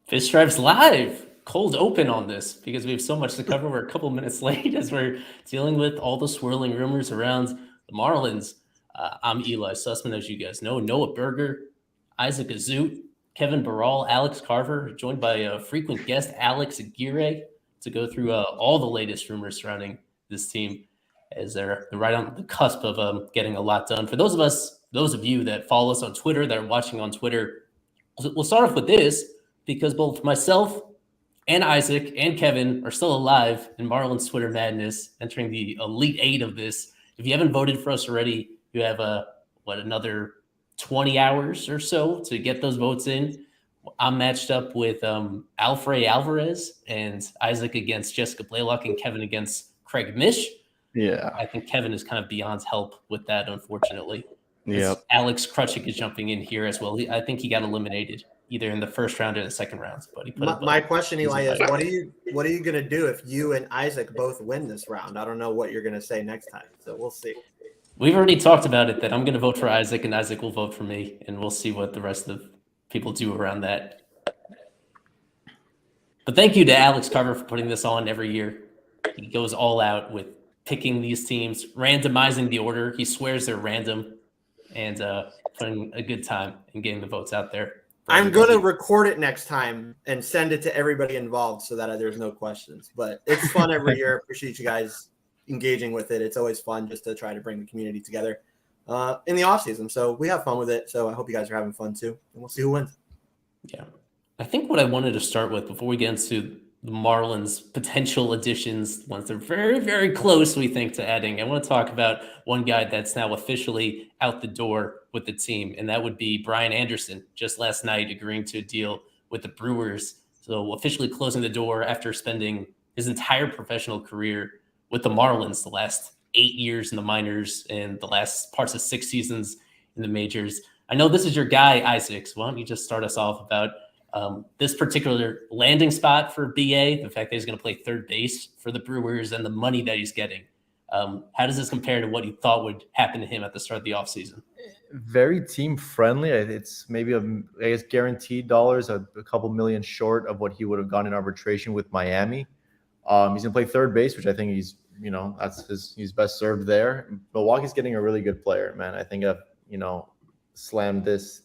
Fish Stripes live, cold open on this because we have so much to cover. We're a couple minutes late as we're dealing with all the swirling rumors around the Marlins. I'm Eli Sussman, as you guys know. Noah Berger, Isaac Azoot, Kevin Barral, Alex Carver, joined by a frequent guest, Alex Aguirre, to go through all the latest rumors surrounding this team as they're right on the cusp of getting a lot done. For those of you that follow us on Twitter, that are watching on Twitter, we'll start off with this because both myself and Isaac and Kevin are still alive in Marlins Twitter madness, entering the Elite Eight of this. If you haven't voted for us already, you have another 20 hours or so to get those votes in. I'm matched up with Alfred Alvarez and Isaac against Jessica Blaylock and Kevin against Craig Mish. Yeah. I think Kevin is kind of beyond help with that, unfortunately. Yep. Alex Krutchik is jumping in here as well. I think he got eliminated either in the first round or the second round. But he put my question, Eli, is what are you gonna do if you and Isaac both win this round? I don't know what you're gonna say next time, so we'll see. We've already talked about it that I'm gonna vote for Isaac and Isaac will vote for me, and we'll see what the rest of the people do around that. But thank you to Alex Carver for putting this on every year. He goes all out with picking these teams, randomizing the order. He swears they're random, and putting a good time and getting the votes out there. I'm going to record it next time and send it to everybody involved so that there's no questions. But it's fun every year. Appreciate you guys engaging with it. It's always fun just to try to bring the community together in the offseason. So we have fun with it. So I hope you guys are having fun too. And we'll see who wins. Yeah. I think what I wanted to start with before we get into the Marlins' potential additions, once they're very, very close, we think, to adding, I want to talk about one guy that's now officially out the door with the team, and that would be Brian Anderson, just last night agreeing to a deal with the Brewers. So officially closing the door after spending his entire professional career with the Marlins, the last 8 years in the minors and the last parts of 6 seasons in the majors. I know this is your guy, Isaac, so why don't you just start us off about this particular landing spot for BA, the fact that he's going to play third base for the Brewers and the money that he's getting. How does this compare to what you thought would happen to him at the start of the offseason? Very team friendly. It's maybe guaranteed dollars, a couple million short of what he would have gone in arbitration with Miami. He's going to play third base, which I think he's best served there. Milwaukee's getting a really good player, man. I think I've, slammed this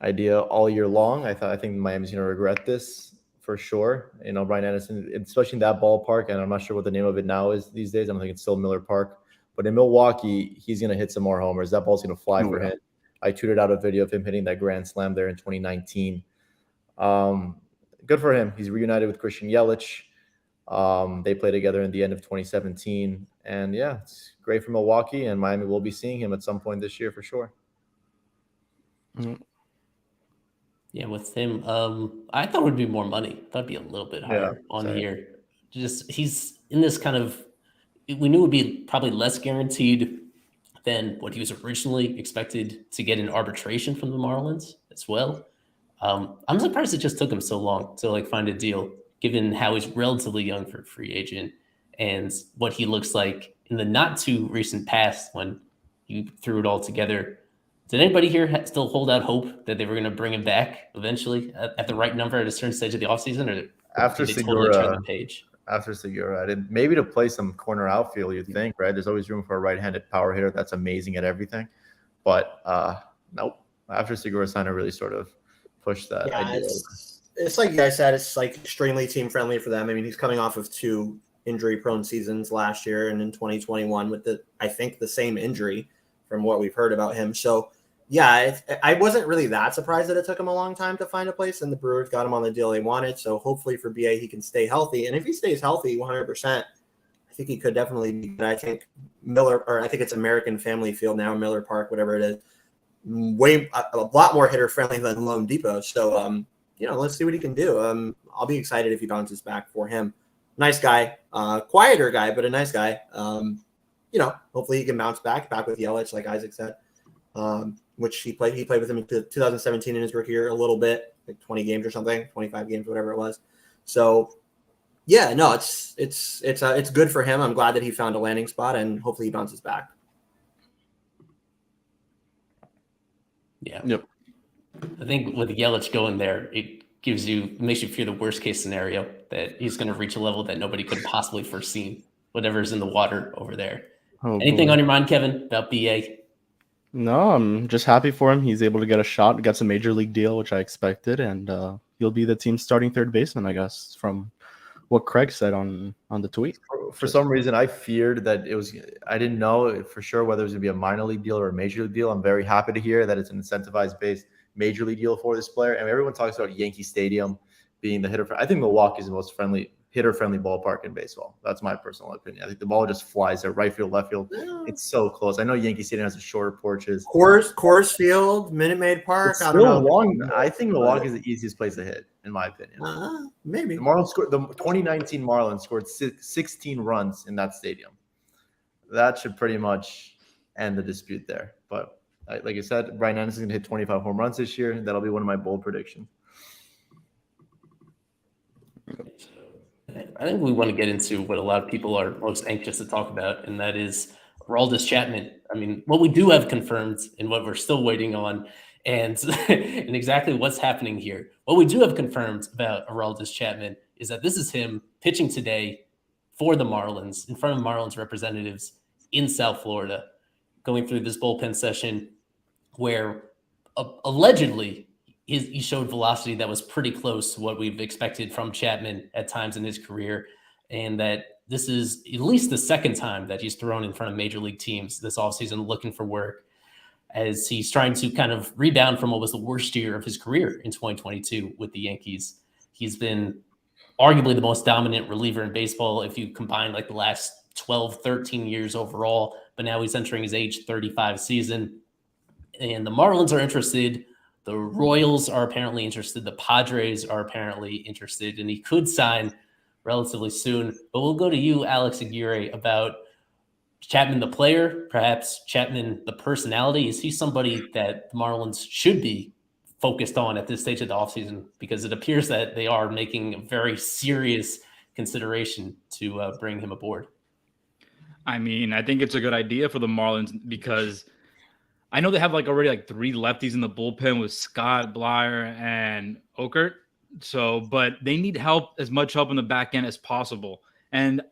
idea all year long. I think Miami's going to regret this for sure. Brian Anderson, especially in that ballpark, and I'm not sure what the name of it now is these days. I don't think it's still Miller Park. But in Milwaukee, he's going to hit some more homers. That ball's going to fly for him. I tweeted out a video of him hitting that grand slam there in 2019. Good for him. He's reunited with Christian Yelich. They played together in the end of 2017. And, yeah, it's great for Milwaukee, and Miami will be seeing him at some point this year for sure. Mm-hmm. Yeah, with him, I thought it would be more money. That'd be a little bit higher here. Just he's in this kind of, we knew it would be probably less guaranteed than what he was originally expected to get in arbitration from the Marlins as well. I'm surprised it just took him so long to find a deal, given how he's relatively young for a free agent and what he looks like in the not too recent past when you threw it all together. Did anybody here still hold out hope that they were going to bring him back eventually at the right number at a certain stage of the offseason, or after did they totally turn the page? After Segura, maybe to play some corner outfield, you'd think, right? There's always room for a right-handed power hitter that's amazing at everything. But nope. After Segura signed, I really sort of pushed that idea. It's like you guys said, it's extremely team-friendly for them. I mean, he's coming off of 2 injury-prone seasons last year and in 2021 with I think the same injury from what we've heard about him. So, yeah, I wasn't really that surprised that it took him a long time to find a place, and the Brewers got him on the deal they wanted. So hopefully for BA, he can stay healthy. And if he stays healthy 100%, I think he could definitely be good. I think I think it's American Family Field now, Miller Park, whatever it is, a lot more hitter friendly than Lone Depot. So, let's see what he can do. I'll be excited if he bounces back for him. Nice guy, quieter guy, but a nice guy. Hopefully he can bounce back with Yelich, like Isaac said. Which he played with him in 2017 in his rookie year a little bit, like 20 games or something, 25 games, whatever it was. So, yeah, no, it's good for him. I'm glad that he found a landing spot, and hopefully he bounces back. Yeah. Yep. I think with Yelich going there, it makes you fear the worst case scenario that he's going to reach a level that nobody could possibly foreseen. Whatever's in the water over there. Oh, Anything boy. on your mind, Kevin, about BA? No, I'm just happy for him. He's able to get a shot, gets a major league deal, which I expected, and he'll be the team's starting third baseman, I guess, from what Craig said on the tweet. For some reason, I feared that I didn't know for sure whether it was going to be a minor league deal or a major league deal. I'm very happy to hear that it's an incentivized based major league deal for this player. And everyone talks about Yankee Stadium being the hitter. I think Milwaukee is the most hitter-friendly ballpark in baseball. That's my personal opinion. I think the ball just flies there, right field, left field. It's so close. I know Yankee Stadium has a shorter porches. Coors Field, Minute Maid Park. It's I don't know. long. I think Milwaukee is the easiest place to hit, in my opinion. Maybe. The 2019 Marlins scored 16 runs in that stadium. That should pretty much end the dispute there. But like I said, Brian Anderson's going to hit 25 home runs this year. That'll be one of my bold predictions. I think we want to get into what a lot of people are most anxious to talk about, and that is Aroldis Chapman. I mean, what we do have confirmed and what we're still waiting on, and exactly what's happening here. What we do have confirmed about Aroldis Chapman is that this is him pitching today for the Marlins in front of Marlins representatives in South Florida, going through this bullpen session where allegedly he showed velocity that was pretty close to what we've expected from Chapman at times in his career, and that this is at least the second time that he's thrown in front of major league teams this offseason looking for work, as he's trying to kind of rebound from what was the worst year of his career in 2022 with the Yankees. He's been arguably the most dominant reliever in baseball if you combine like the last 12, 13 years overall, but now he's entering his age 35 season, and the Marlins are interested. The Royals are apparently interested. The Padres are apparently interested, and he could sign relatively soon. But we'll go to you, Alex Aguirre, about Chapman, the player, perhaps Chapman, the personality. Is he somebody that the Marlins should be focused on at this stage of the offseason? Because it appears that they are making a very serious consideration to bring him aboard. I mean, I think it's a good idea for the Marlins because I know they have already 3 lefties in the bullpen with Scott, Blyer, and Okert. So, but they need help, as much help in the back end as possible. And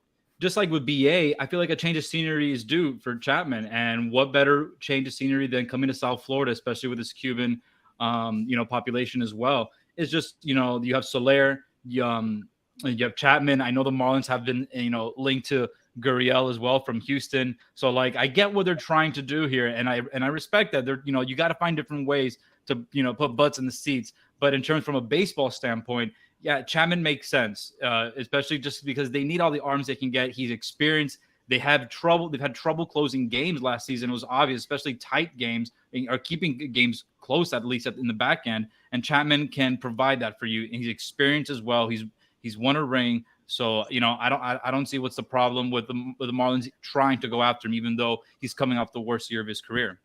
just like with BA, I feel like a change of scenery is due for Chapman. And what better change of scenery than coming to South Florida, especially with this Cuban, population as well. It's just, you have Soler, you have Chapman. I know the Marlins have been, linked to Gurriel as well from Houston. So I get what they're trying to do here. And I respect that they're, you got to find different ways to, put butts in the seats. But in terms from a baseball standpoint, yeah, Chapman makes sense, especially just because they need all the arms they can get. He's experienced. They've had trouble closing games last season. It was obvious, especially tight games or keeping games close, at least in the back end. And Chapman can provide that for you. And he's experienced as well. He's won a ring. So, I don't see what's the problem with the Marlins trying to go after him, even though he's coming off the worst year of his career.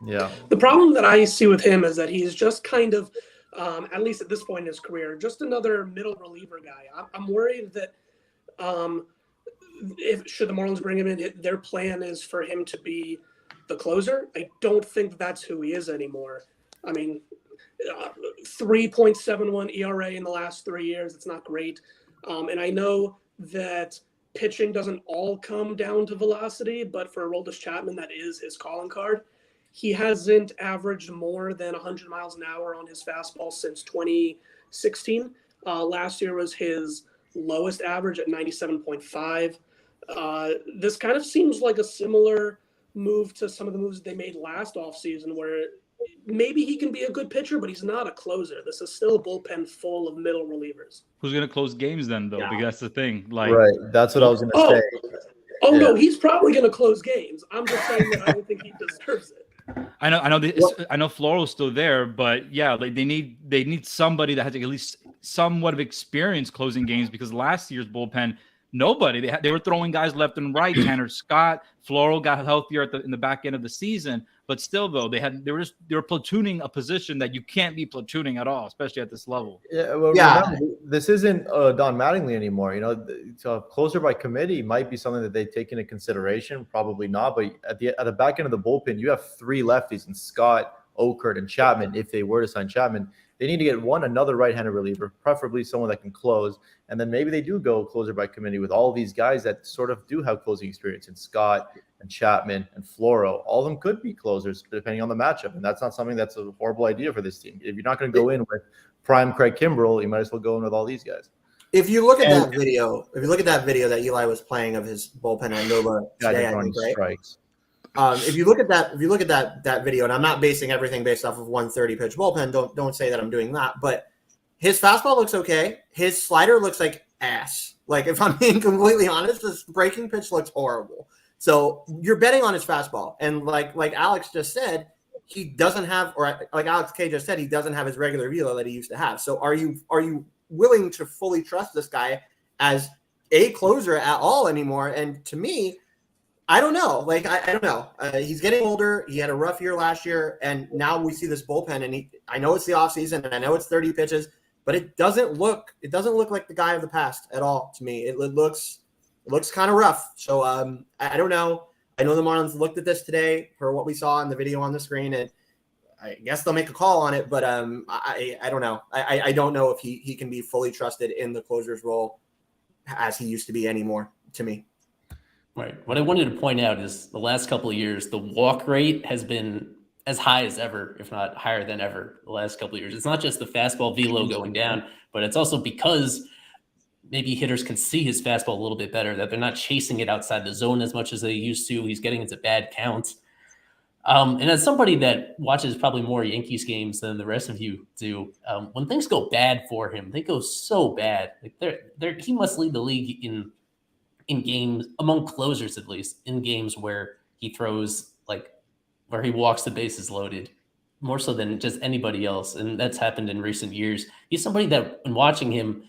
Yeah. The problem that I see with him is that he's just kind of, at least at this point in his career, just another middle reliever guy. I'm worried that should the Marlins bring him in, their plan is for him to be the closer. I don't think that's who he is anymore. I mean, 3.71 ERA in the last 3 years. It's not great. And I know that pitching doesn't all come down to velocity, but for Aroldis Chapman, that is his calling card. He hasn't averaged more than 100 miles an hour on his fastball since 2016. Last year was his lowest average at 97.5. This kind of seems like a similar move to some of the moves they made last offseason, where maybe he can be a good pitcher, but he's not a closer. This is still a bullpen full of middle relievers. Who's going to close games then, though? Yeah. Because that's the thing. Right. That's what I was going to say. Oh, Yeah. no, he's probably going to close games. I'm just saying that I don't think he deserves it. I know Floral's still there, but yeah, they need somebody that has at least somewhat of experience closing games, because last year's bullpen, nobody. They were throwing guys left and right. Tanner Scott, Floral got healthier in the back end of the season, but still though they were platooning a position that you can't be platooning at all, especially at this level. Yeah, well, remember, this isn't Don Mattingly anymore. So closer by committee might be something that they take into consideration. Probably not, but at the back end of the bullpen, you have 3 lefties in Scott, Okert and Chapman, if they were to sign Chapman, they need to get another right-handed reliever, preferably someone that can close. And then maybe they do go closer by committee with all these guys that sort of do have closing experience, and Scott and Chapman and Floro. All of them could be closers depending on the matchup. And that's not something that's a horrible idea for this team. If you're not going to go in with prime Craig Kimbrell, you might as well go in with all these guys. If you look at that video, that Eli was playing of his bullpen at Nova today, I think, right? Strikes. If you look at that video, and I'm not basing everything based off of 130 pitch bullpen, don't say that I'm doing that, but his fastball looks okay. His slider looks like ass. Like, if I'm being completely honest, this breaking pitch looks horrible. So you're betting on his fastball, and like Alex just said, he doesn't have, or like Alex K just said, he doesn't have his regular velo that he used to have. So are you willing to fully trust this guy as a closer at all anymore? And to me, I don't know. Like, I don't know. He's getting older. He had a rough year last year, and now we see this bullpen. And I know it's the offseason, and I know it's 30 pitches, but it doesn't look like the guy of the past at all to me. It looks kind of rough. So I don't know. I know the Marlins looked at this today for what we saw in the video on the screen, and I guess they'll make a call on it. But I don't know. I don't know if he can be fully trusted in the closer's role as he used to be anymore, to me. Right. What I wanted to point out is the last couple of years, the walk rate has been as high as ever, if not higher than ever, the last couple of years. It's not just the fastball velo going down, but it's also because maybe hitters can see his fastball a little bit better, that they're not chasing it outside the zone as much as they used to. He's getting into bad counts. And as somebody that watches probably more Yankees games than the rest of you do, when things go bad for him, they go so bad. Like he must lead the league in games, among closers at least, in games where he throws, like, where he walks the bases loaded, more so than just anybody else. And that's happened in recent years. He's somebody that, when watching him,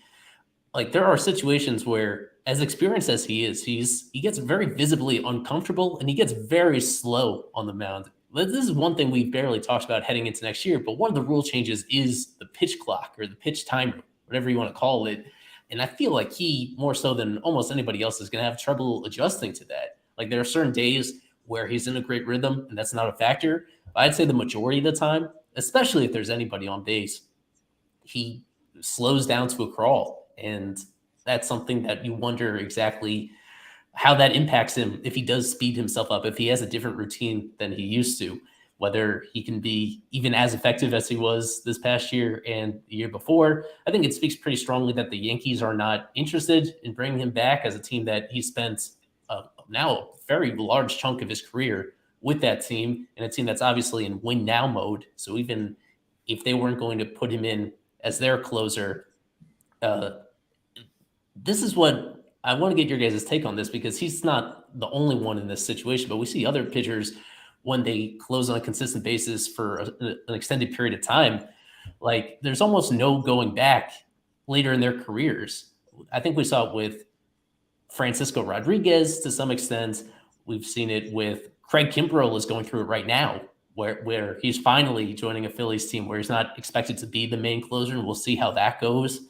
like, there are situations where, as experienced as he is, he gets very visibly uncomfortable, and he gets very slow on the mound. This is one thing we've barely talked about heading into next year, but one of the rule changes is the pitch clock, or the pitch timer, whatever you want to call it. And I feel like he, more so than almost anybody else, is going to have trouble adjusting to that. Like, there are certain days where he's in a great rhythm, and that's not a factor. But I'd say the majority of the time, especially if there's anybody on base, he slows down to a crawl. And that's something that you wonder exactly how that impacts him if he does speed himself up, if he has a different routine than he used to, whether he can be even as effective as he was this past year and the year before. I think it speaks pretty strongly that the Yankees are not interested in bringing him back, as a team that he spent now a very large chunk of his career with that team, and a team that's obviously in win now mode. So even if they weren't going to put him in as their closer, this is what I want to get your guys' take on this, because he's not the only one in this situation, but we see other pitchers when they close on a consistent basis for an extended period of time, like, there's almost no going back later in their careers. I think we saw it with Francisco Rodriguez to some extent. We've seen it with Craig Kimbrell is going through it right now, where he's finally joining a Phillies team where he's not expected to be the main closer, and we'll see how that goes.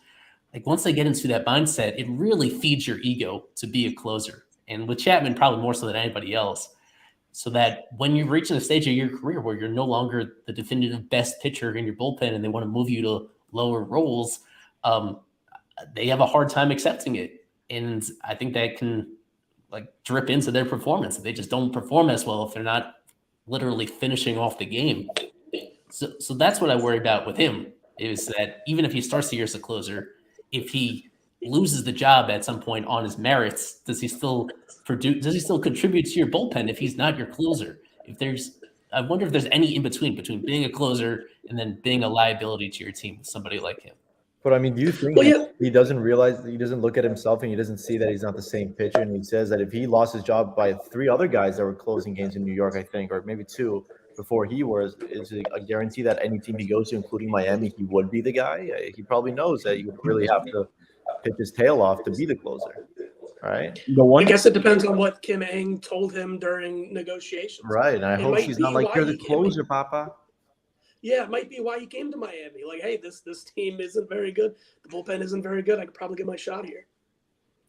Like, once they get into that mindset, it really feeds your ego to be a closer. And with Chapman, probably more so than anybody else. So that when you're reaching a stage of your career where you're no longer the definitive best pitcher in your bullpen and they want to move you to lower roles, they have a hard time accepting it. And I think that can, like, drip into their performance. They just don't perform as well if they're not literally finishing off the game. So that's what I worry about with him, is that even if he starts the year as a closer, if he loses the job at some point on his merits, does he still contribute to your bullpen if he's not your closer? I wonder if there's any in between being a closer and then being a liability to your team with somebody like him. But I mean, do you think he doesn't realize, that he doesn't look at himself and he doesn't see that he's not the same pitcher? And he says that if he lost his job by 3 other guys that were closing games in New York, I think, or maybe 2 before he was, is it a guarantee that any team he goes to, including Miami, he would be the guy? He probably knows that you would really have to pitch his tail off to be the closer. Right. I guess it depends on what Kim Ng told him during negotiations. Right. And I hope she's not like, you're the closer, Papa. Yeah, it might be why he came to Miami. Like, hey, this team isn't very good. The bullpen isn't very good. I could probably get my shot here.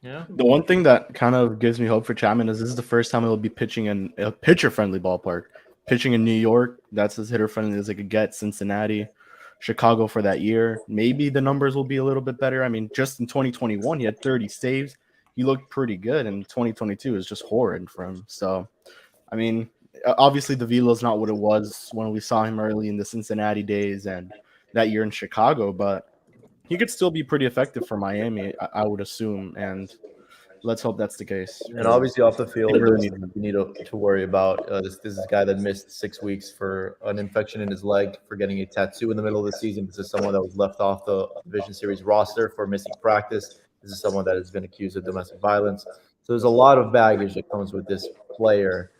Yeah. The one thing that kind of gives me hope for Chapman is this is the first time he'll be pitching in a pitcher-friendly ballpark. pitching in New York, that's as hitter friendly as it could get. Cincinnati, Chicago for that year. Maybe the numbers will be a little bit better. I mean, just in 2021, he had 30 saves. He looked pretty good, and 2022 is just horrid for him. So, I mean, obviously the velo is not what it was when we saw him early in the Cincinnati days and that year in Chicago, but he could still be pretty effective for Miami, I would assume, and let's hope that's the case. And obviously off the field, They really you need to worry about this is a guy that missed 6 weeks for an infection in his leg for getting a tattoo in the middle of the season. This is someone that was left off the Division Series roster for missing practice. This is someone that has been accused of domestic violence. So there's a lot of baggage that comes with this player,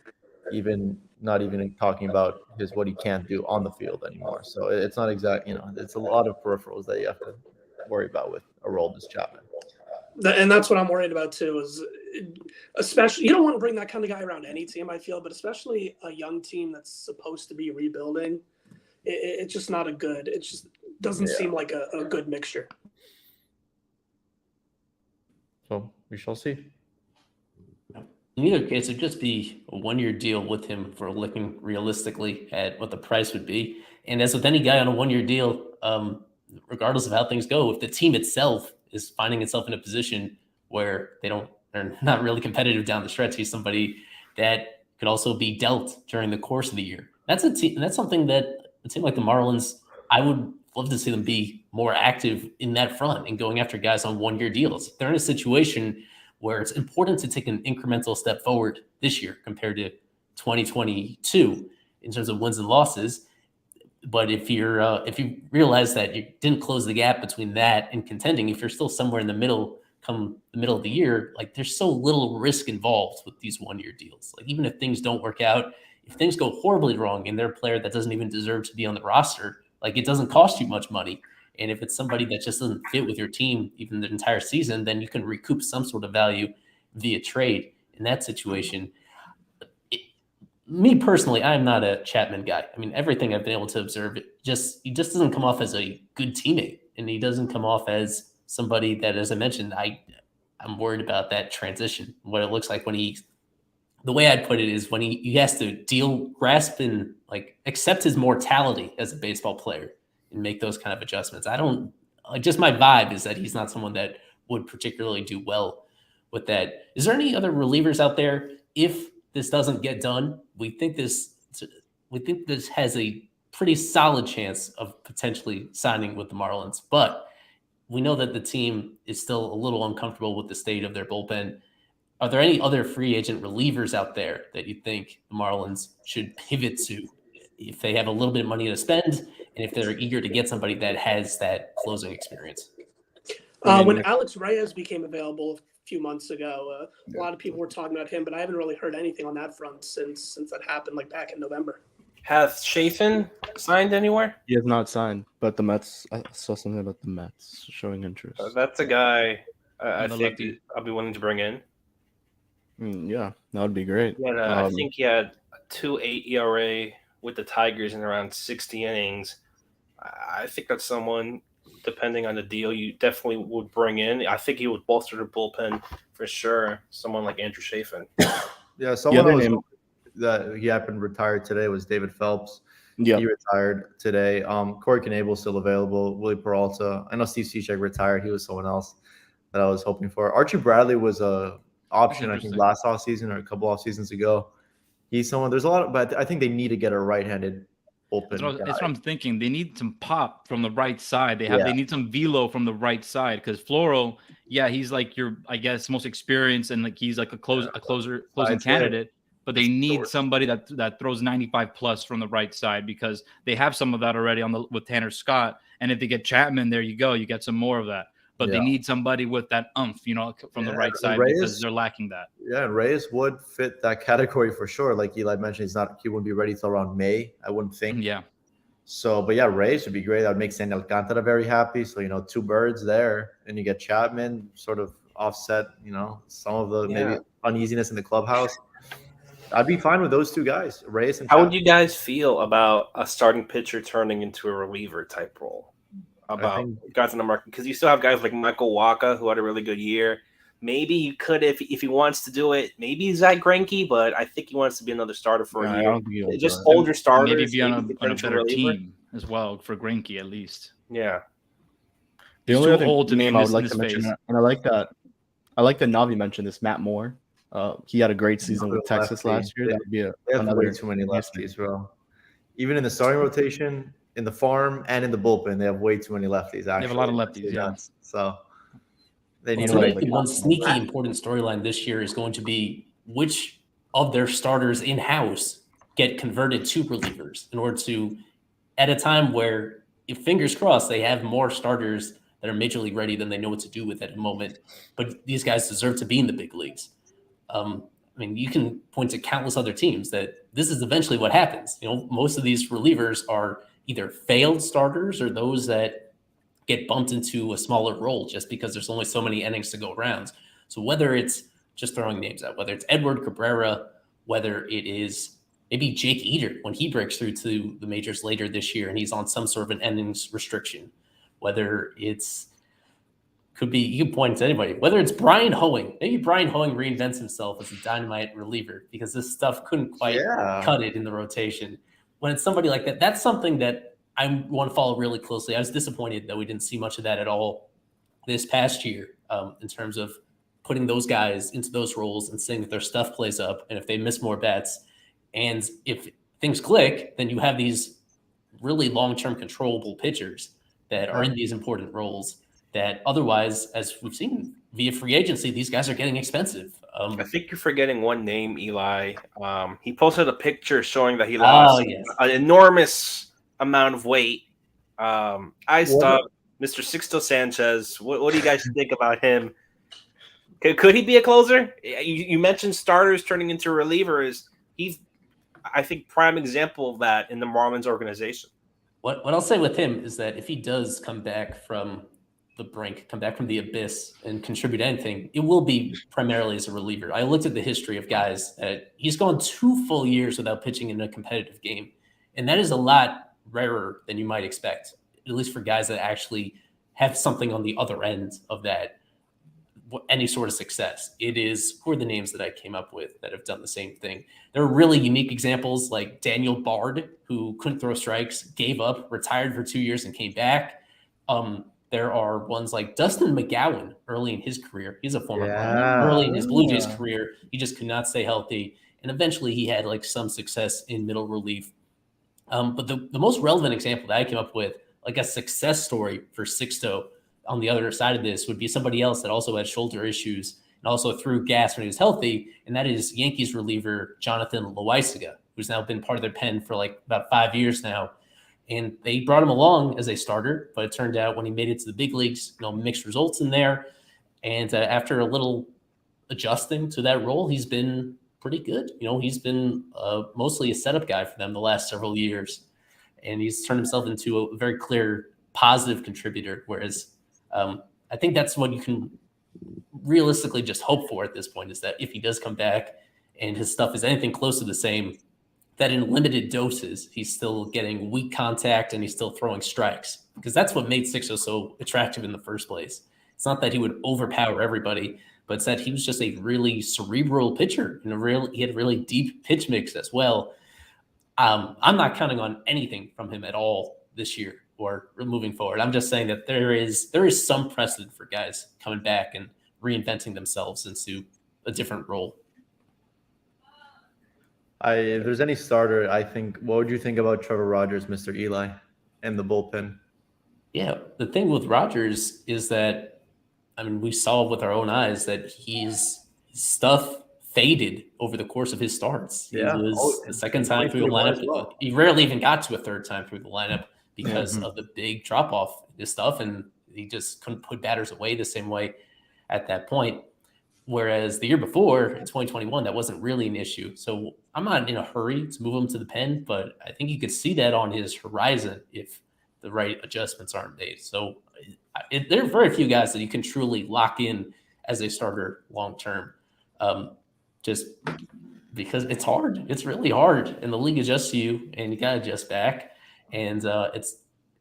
not even talking about what he can't do on the field anymore. So it's not exact, it's a lot of peripherals that you have to worry about with Aroldis Chapman. And that's what I'm worried about too, is especially, you don't want to bring that kind of guy around any team, I feel, but especially a young team that's supposed to be rebuilding. It's just not it just doesn't seem like a good mixture. So we shall see. In either case, it'd just be a 1-year deal with him for looking realistically at what the price would be. And as with any guy on a 1-year deal, regardless of how things go, if the team itself is finding itself in a position where they're not really competitive down the stretch, he's somebody that could also be dealt during the course of the year. That's something that a team like the Marlins, I would love to see them be more active in that front and going after guys on 1-year deals. They're in a situation where it's important to take an incremental step forward this year compared to 2022 in terms of wins and losses. But if you realize that you didn't close the gap between that and contending, if you're still somewhere in the middle come the middle of the year, like there's so little risk involved with these 1-year deals. Like even if things don't work out, if things go horribly wrong and they're a player that doesn't even deserve to be on the roster, like it doesn't cost you much money. And if it's somebody that just doesn't fit with your team even the entire season, then you can recoup some sort of value via trade in that situation. Me personally, I'm not a Chapman guy. I mean, everything I've been able to observe, he just doesn't come off as a good teammate, and he doesn't come off as somebody that, as I mentioned, I'm worried about that transition. What it looks like when the way I'd put it is when he has to grasp and like accept his mortality as a baseball player and make those kind of adjustments. Just my vibe is that he's not someone that would particularly do well with that. Is there any other relievers out there? If this doesn't get done, we think this has a pretty solid chance of potentially signing with the Marlins, but we know that the team is still a little uncomfortable with the state of their bullpen. Are there any other free agent relievers out there that you think the Marlins should pivot to if they have a little bit of money to spend and if they're eager to get somebody that has that closing experience? When Alex Reyes became available a few months ago, a lot of people were talking about him, but I haven't really heard anything on that front since that happened, like back in November. Has Chafin signed anywhere? He has not signed, but the Mets, I saw something about the Mets showing interest. That's a guy I the think lefty. I'll be willing to bring in. Yeah, that would be great. Yeah, I think he had a 2.8 ERA with the Tigers in around 60 innings. I think that's someone, depending on the deal, you definitely would bring in. I think he would bolster the bullpen for sure. Someone like Andrew Chafin. Yeah, someone that he happened to retire today was David Phelps. Yeah, he retired today. Corey Knebel still available. Willie Peralta. I know Steve Cishek retired. He was someone else that I was hoping for. Archie Bradley was a option, I think, last offseason or a couple off seasons ago. He's someone. There's a lot, but I think they need to get a right-handed bullpen. That's what I'm thinking. They need some pop from the right side. They need some velo from the right side because Floro, he's like your, I guess, most experienced and like he's like a closing candidate. But they need somebody that throws 95 plus from the right side because they have some of that already with Tanner Scott. And if they get Chapman, there you go, you get some more of that. But they need somebody with that oomph, from the right side because they're lacking that. Yeah, Reyes would fit that category for sure. Like Eli mentioned, he wouldn't be ready till around May, I wouldn't think. Yeah. So, but Reyes would be great. That would make Sandy Alcantara very happy. So, 2 birds there, and you get Chapman sort of offset, some of the maybe uneasiness in the clubhouse. I'd be fine with those 2 guys, Reyes and Chapman. How would you guys feel about a starting pitcher turning into a reliever type role? About guys in the market, because you still have guys like Michael Wacha who had a really good year. maybe you could if he wants to do it. Maybe Zach Greinke, but I think he wants to be another starter for a I year. don't think he'll Just do it. hold your And starters. maybe be on a potential better reliever. team as well for Greinke at least. Yeah. The He's only too other old to be name in I this- would like in to this mention, phase. and I like that Navi mentioned this, Matt Moore. He had a great season with Another Texas lefty. last year. That would be They have another way too many nice name. lefties, bro. Even in the starting rotation, in the farm, and in the bullpen, they have way too many lefties. Actually, They have a lot of lefties, yeah. So they need To to me, like the one sneaky important storyline this year is going to be which of their starters in-house get converted to relievers in order to, at a time where, if fingers crossed, they have more starters that are major league ready than they know what to do with at the moment. But these guys deserve to be in the big leagues. I mean, you can point to countless other teams that this is eventually what happens. You know, most of these relievers are either failed starters or those that get bumped into a smaller role just because there's only so many innings to go around. So whether it's just throwing names out, whether it's Edward Cabrera, whether it is maybe Jake Eater when he breaks through to the majors later this year and he's on some sort of an innings restriction, whether it's could be, you can point to anybody, whether it's Brian Hoeing. Maybe Brian Hoeing reinvents himself as a dynamite reliever because this stuff couldn't quite cut it in the rotation. When it's somebody like that, that's something that I want to follow really closely. I was disappointed that we didn't see much of that at all this past year in terms of putting those guys into those roles and seeing that their stuff plays up. And if they miss more bats and if things click, then you have these really long-term controllable pitchers that are in these important roles that otherwise, as we've seen via free agency, these guys are getting expensive. I think you're forgetting one name, Eli. He posted a picture showing that he lost an enormous amount of weight. Iced up, Mr. Sixto Sanchez. What do you guys think about him? Could he be a closer? You mentioned starters turning into relievers. He's, I think, prime example of that in the Marlins organization. What I'll say with him is that if he does come back from the brink, come back from the abyss and contribute anything, it will be primarily as a reliever. I looked at the history of guys that he's gone 2 full years without pitching in a competitive game. And that is a lot rarer than you might expect, at least for guys that actually have something on the other end of that, any sort of success. It is, who are the names that I came up with that have done the same thing? There are really unique examples like Daniel Bard, who couldn't throw strikes, gave up, retired for 2 years and came back. There are ones like Dustin McGowan early in his career. He's a former Marlin. Early in his Blue Jays career, he just could not stay healthy. And eventually he had like some success in middle relief. But the most relevant example that I came up with, like a success story for Sixto on the other side of this, would be somebody else that also had shoulder issues and also threw gas when he was healthy. And that is Yankees reliever Jonathan Loaisiga, who's now been part of their pen for like about 5 years now. And they brought him along as a starter, but it turned out when he made it to the big leagues, mixed results in there. And after a little adjusting to that role, he's been pretty good. He's been mostly a setup guy for them the last several years. And he's turned himself into a very clear positive contributor. Whereas I think that's what you can realistically just hope for at this point, is that if he does come back and his stuff is anything close to the same, that in limited doses, he's still getting weak contact and he's still throwing strikes, because that's what made Sixto so attractive in the first place. It's not that he would overpower everybody, but it's that he was just a really cerebral pitcher and he had a really deep pitch mix as well. I'm not counting on anything from him at all this year or moving forward. I'm just saying that there is some precedent for guys coming back and reinventing themselves into a different role. If there's any starter, I think, what would you think about Trevor Rogers, Mr. Eli, and the bullpen? Yeah, the thing with Rogers is that, I mean, we saw with our own eyes that his stuff faded over the course of his starts. He was the second time through the lineup. Well. He rarely even got to a third time through the lineup because of the big drop off in his stuff, and he just couldn't put batters away the same way at that point. Whereas the year before, in 2021, that wasn't really an issue. So I'm not in a hurry to move him to the pen, but I think you could see that on his horizon if the right adjustments aren't made. So there are very few guys that you can truly lock in as a starter long term, just because it's hard. It's really hard, and the league adjusts to you, and you got to adjust back. And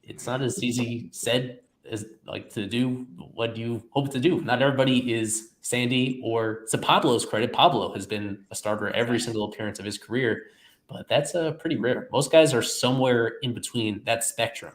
it's not as easy said is like to do what you hope to do. Not everybody is Sandy, or to Pablo's credit, Pablo has been a starter every single appearance of his career, but that's pretty rare. Most guys are somewhere in between that spectrum.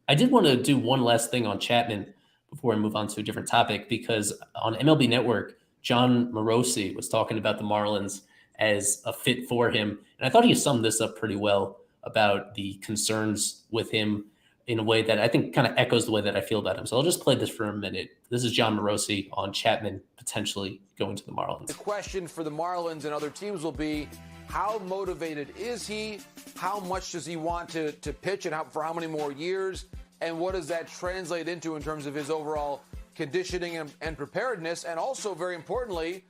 I did want to do one last thing on Chapman before I move on to a different topic, because on MLB Network, John Morosi was talking about the Marlins as a fit for him. And I thought he summed this up pretty well about the concerns with him in a way that I think kind of echoes the way that I feel about him. So I'll just play this for a minute. This is John Morosi on Chapman potentially going to the Marlins. The question for the Marlins and other teams will be, how motivated is he? How much does he want to pitch, and for how many more years? And what does that translate into in terms of his overall conditioning and preparedness? And also, very importantly,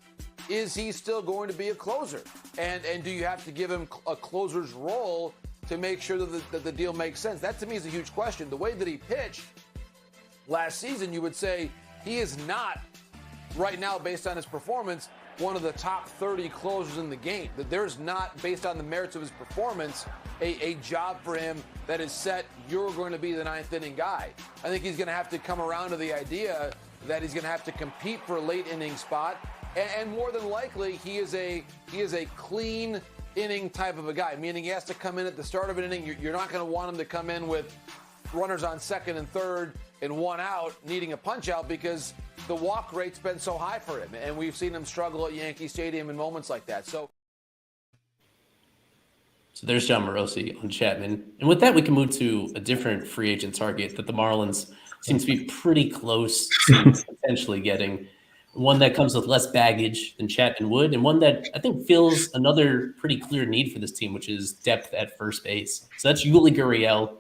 is he still going to be a closer? And do you have to give him a closer's role to make sure that the deal makes sense? That, to me, is a huge question. The way that he pitched last season, you would say he is not, right now, based on his performance, one of the top 30 closers in the game. That there's not, based on the merits of his performance, a job for him that is set, you're going to be the ninth inning guy. I think he's going to have to come around to the idea that he's going to have to compete for a late inning spot. And more than likely, he is a clean inning type of a guy, meaning he has to come in at the start of an inning. You're not going to want him to come in with runners on second and third and one out, needing a punch out, because the walk rate's been so high for him, and we've seen him struggle at Yankee Stadium in moments like that. So there's John Morosi on Chapman. And with that, we can move to a different free agent target that the Marlins seem to be pretty close to potentially getting. One that comes with less baggage than Chapman would, and one that I think fills another pretty clear need for this team, which is depth at first base. So that's Yuli Gurriel.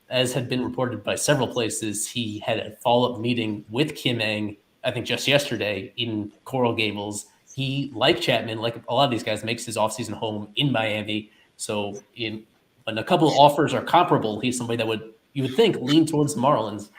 As had been reported by several places, he had a follow-up meeting with Kim Ng, I think just yesterday, in Coral Gables. He, like Chapman, like a lot of these guys, makes his offseason home in Miami. So when a couple of offers are comparable, he's somebody that you would think lean towards the Marlins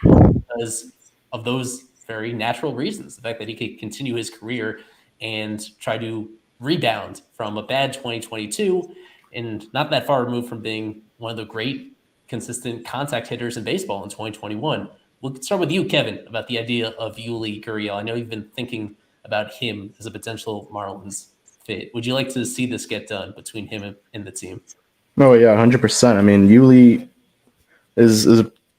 because of those very natural reasons. The fact that he could continue his career and try to rebound from a bad 2022 and not that far removed from being one of the great consistent contact hitters in baseball in 2021. We'll start with you, Kevin, about the idea of Yuli Gurriel. I know you've been thinking about him as a potential Marlins fit. Would you like to see this get done between him and the team? Oh, yeah, 100%. I mean, Yuli is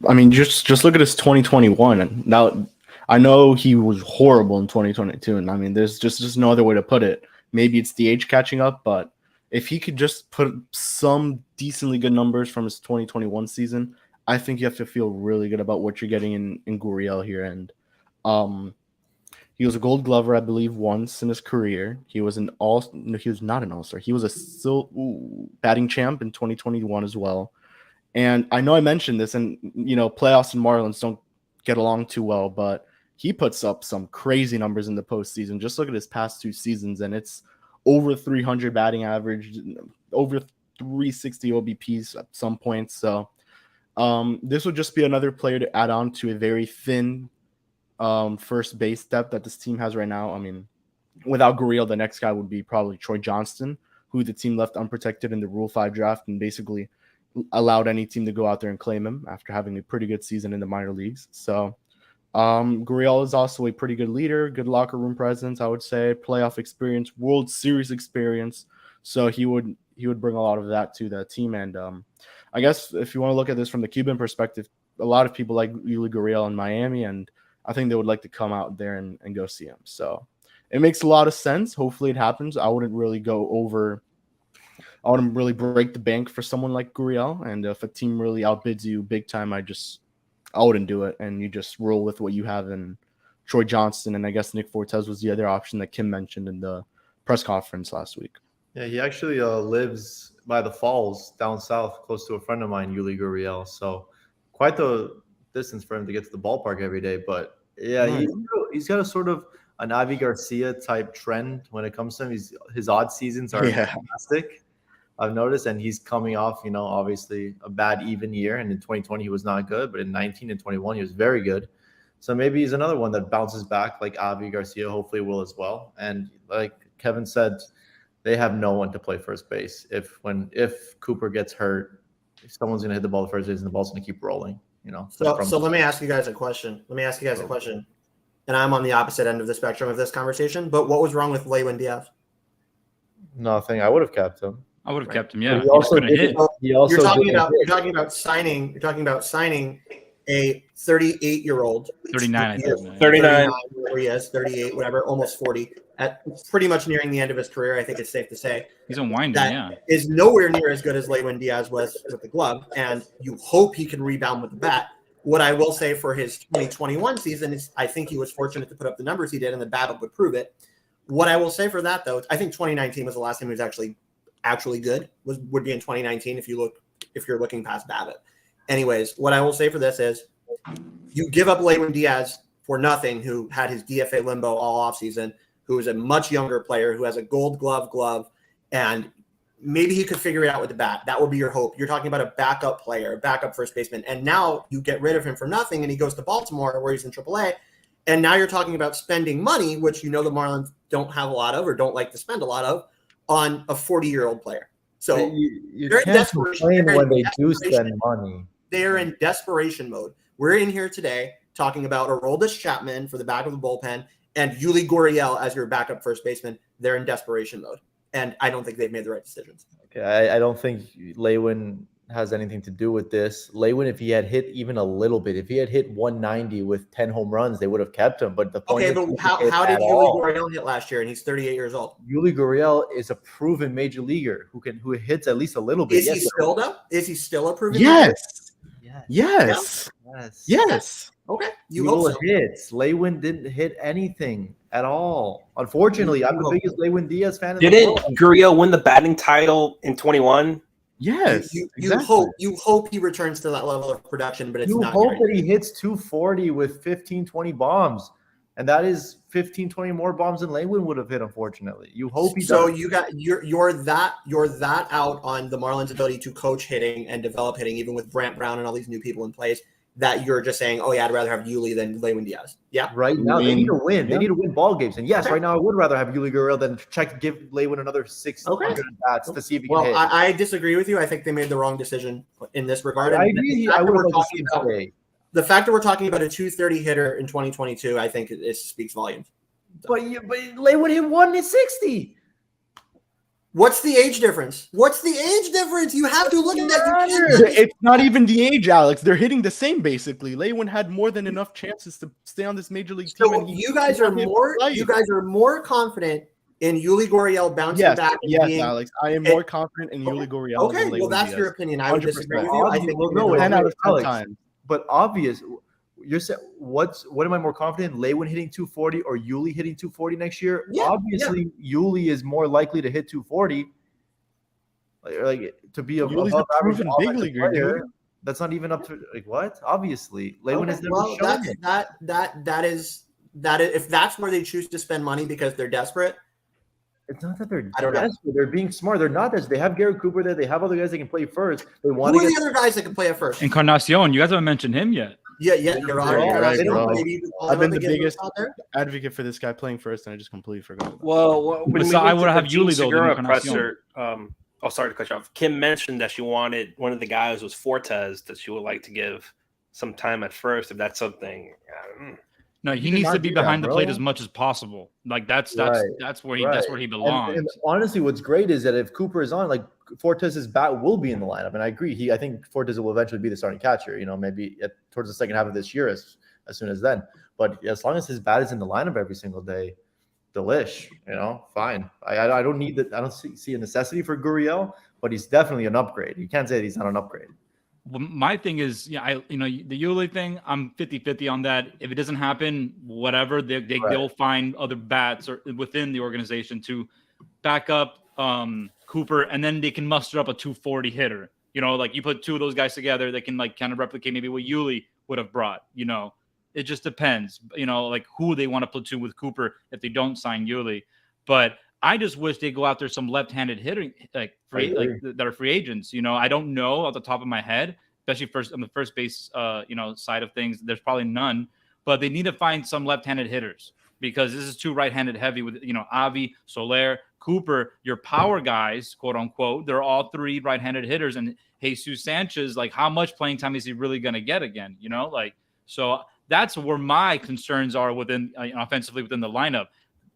I mean, just look at his 2021. Now, I know he was horrible in 2022, and I mean, there's just no other way to put it. Maybe it's the age catching up, but if he could just put some decently good numbers from his 2021 season, I think you have to feel really good about what you're getting in Gurriel here. And he was a Gold Glover, I believe, once in his career. He was he was not an All-Star. He was a batting champ in 2021 as well. And I know I mentioned this, and playoffs and Marlins don't get along too well, but he puts up some crazy numbers in the postseason. Just look at his past two seasons, and it's over 300 batting average, over 360 OBPs at some points. So this would just be another player to add on to a very thin first base depth that this team has right now. I mean, without Gurriel, the next guy would be probably Troy Johnston, who the team left unprotected in the Rule 5 draft and basically allowed any team to go out there and claim him after having a pretty good season in the minor leagues. So Gurriel is also a pretty good leader, good locker room presence, I would say, playoff experience, World Series experience. So he would bring a lot of that to the team. And I guess if you want to look at this from the Cuban perspective, a lot of people like Yuli Gurriel in Miami, and I think they would like to come out there and go see him. So it makes a lot of sense. Hopefully it happens. I wouldn't really break the bank for someone like Gurriel. And if a team really outbids you big time, I wouldn't do it. And you just roll with what you have in Troy Johnston. And I guess Nick Fortes was the other option that Kim mentioned in the press conference last week. Yeah, he actually lives by the falls down south, close to a friend of mine, Yuli Gurriel. So quite the distance for him to get to the ballpark every day. But yeah, Right. he's got a sort of an Avi Garcia type trend when it comes to him. His odd seasons are fantastic, I've noticed, and he's coming off, obviously a bad even year. And in 2020, he was not good, but in 19 and 21, he was very good. So maybe he's another one that bounces back like Avi Garcia hopefully will as well. And like Kevin said, they have no one to play first base. If Cooper gets hurt, someone's going to hit the ball the first base and the ball's going to keep rolling. So let me ask you guys a question. And I'm on the opposite end of the spectrum of this conversation. But what was wrong with Lewin Diaz? Nothing. I would have kept him. I would have kept him. Yeah, He also hit. You're talking about signing a 38-year-old, 39, I think. 39. where he is 38, whatever, almost 40, at pretty much nearing the end of his career. I think it's safe to say He's unwinding. that Yeah, is nowhere near as good as Lewin Diaz was with the glove, and you hope he can rebound with the bat. What I will say for his 2021 season is I think he was fortunate to put up the numbers he did, and the BABIP would prove it. What I will say for that, though, I think 2019 was the last time he was actually good. Would be in 2019 if you're looking past BABIP. Anyways, what I will say for this is you give up Lewin Diaz for nothing, who had his DFA limbo all offseason, who is a much younger player, who has a gold glove, and maybe he could figure it out with the bat. That would be your hope. You're talking about a backup player, a backup first baseman, and now you get rid of him for nothing, and he goes to Baltimore where he's in AAA, and now you're talking about spending money, which the Marlins don't have a lot of or don't like to spend a lot of, on a 40-year-old player. So you they're in can't desperation. complain They're when in they do desperation. spend money. They're in desperation mode. We're in here today talking about Aroldis Chapman for the back of the bullpen and Yuli Gurriel as your backup first baseman. They're in desperation mode, and I don't think they've made the right decisions. Okay, I don't think Lewin has anything to do with this. Lewin, if he had hit even a little bit, if he had hit 190 with 10 home runs, they would have kept him. But the point how did Yuli Gurriel hit last year? And he's 38 years old. Yuli Gurriel is a proven major leaguer who hits at least a little bit. Is he still though? Is he still a proven? Yes. leader? Yes. Yes. Okay. You hope so. Hits. Lewin didn't hit anything at all. Unfortunately, I'm the biggest Lewin Diaz fan. Didn't Gurriel win the batting title in 21? Yes. You exactly. hope he returns to that level of production, but it's you not. You hope that he hits 240 with 15, 20 bombs. And that is 15, 20 more bombs than Lewin would have hit, unfortunately. You hope he so does. You're that out on the Marlins' ability to coach hitting and develop hitting, even with Brant Brown and all these new people in place, that you're just saying, oh yeah, I'd rather have Yuli than Lewin Diaz. Yeah. Right now they need to win. Yeah. They need to win ball games. And yes, right now I would rather have Yuli Gurriel than give Lewin another 600 bats to see if he can hit. I disagree with you. I think they made the wrong decision in this regard. I agree. I would have today. The fact that we're talking about a 230 hitter in 2022, I think it speaks volumes. But Lewin hit 160. What's the age difference? You have to look at that. It's not even the age, Alex. They're hitting the same, basically. Lewin had more than enough chances to stay on this major league team. So you guys are more confident in Yuli Gurriel bouncing back. Yes, Alex. I am more confident in Yuli Gurriel. Okay, well, that's your opinion. I would disagree with you. I think 10 out of 10 times. But obvious, you're saying what am I more confident in? Lewin hitting 240 or Yuli hitting 240 next year? Yeah, obviously, Yuli is more likely to hit 240. Like to be Yuli's a proven big leaguer player. That's not even up to what? Obviously, Lewin has never shown it. That is if that's where they choose to spend money because they're desperate. It's not that they're desperate. They're being smart. They're not desperate. They have Garrett Cooper there. They have other guys that can play first. They want Who are the other guys that can play at first? Encarnacion, you guys haven't mentioned him yet. Yeah, you're right. I've been the biggest advocate for this guy playing first, and I just completely forgot. Well, I would have Yuli though. Presser, sorry to cut you off. Kim mentioned that she wanted one of the guys was Fortes that she would like to give some time at first. If that's something. No, he needs to be behind the plate as much as possible. Like that's where he belongs. And honestly, what's great is that if Cooper is on, like Fortes' bat will be in the lineup, and I agree. I think Fortes will eventually be the starting catcher. Maybe towards the second half of this year, as soon as then. But as long as his bat is in the lineup every single day, delish. Fine. I don't need that. I don't see a necessity for Gurriel, but he's definitely an upgrade. You can't say that he's not an upgrade. Well, my thing is, the Yuli thing, I'm 50-50 on that. If it doesn't happen, whatever, they'll find other bats or within the organization to back up Cooper, and then they can muster up a 240 hitter. Like you put two of those guys together, they can kind of replicate maybe what Yuli would have brought. It just depends. Like who they want to platoon with Cooper if they don't sign Yuli. But I just wish they go out there some left-handed hitting that are free agents. I don't know off the top of my head, especially on the first base side of things. There's probably none, but they need to find some left-handed hitters because this is too right-handed heavy with Avi, Soler, Cooper, your power guys, quote unquote, they're all three right-handed hitters. And Jesus Sanchez, like, how much playing time is he really going to get again? You know, like, so that's where my concerns are within offensively within the lineup.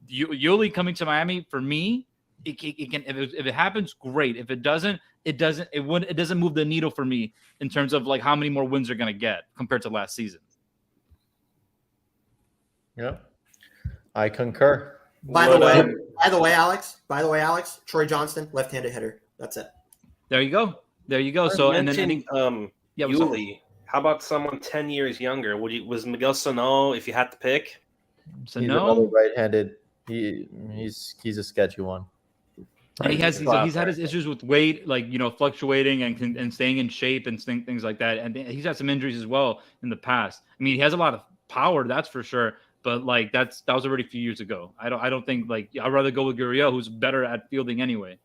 Yuli coming to Miami, for me, it can, if it happens, great. If it doesn't, it doesn't move the needle for me in terms of like how many more wins they're going to get compared to last season. Yeah, I concur. By the way, Alex, Troy Johnston, left-handed hitter. That's it. There you go. So, and then Yuli, how about someone 10 years younger? Was Miguel Sano, if you had to pick? He's another right-handed. He's a sketchy one. And he's had his issues with weight, like, you know, fluctuating and staying in shape and things like that. And he's had some injuries as well in the past. I mean, he has a lot of power, that's for sure. But like that was already a few years ago. I don't think, like, I'd rather go with Gurriel, who's better at fielding anyway.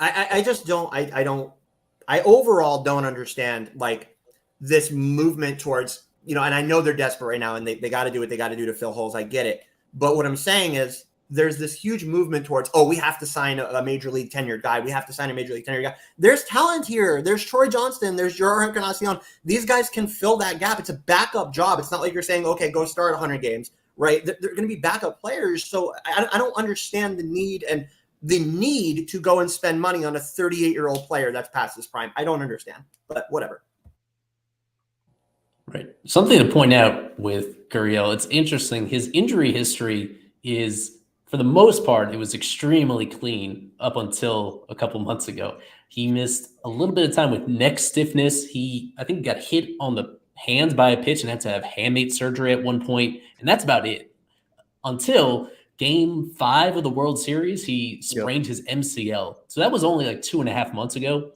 I just don't. I overall don't understand like this movement towards, you know, and I know they're desperate right now and they got to do what they got to do to fill holes. I get it. But what I'm saying is there's this huge movement towards, oh, we have to sign a major league tenured guy. We have to sign a major league tenured guy. There's talent here. There's Troy Johnston. There's Jorge Encarnacion. These guys can fill that gap. It's a backup job. It's not like you're saying, okay, go start 100 games, right? They're going to be backup players. So I don't understand the need to go and spend money on a 38-year-old player that's past his prime. I don't understand, but whatever. Right. Something to point out with Gurriel, it's interesting. His injury history is, for the most part, it was extremely clean up until a couple months ago. He missed a little bit of time with neck stiffness. I think, got hit on the hands by a pitch and had to have handmade surgery at one point, and that's about it. Until Game 5 of the World Series, he sprained his MCL. So that was only like 2.5 months ago.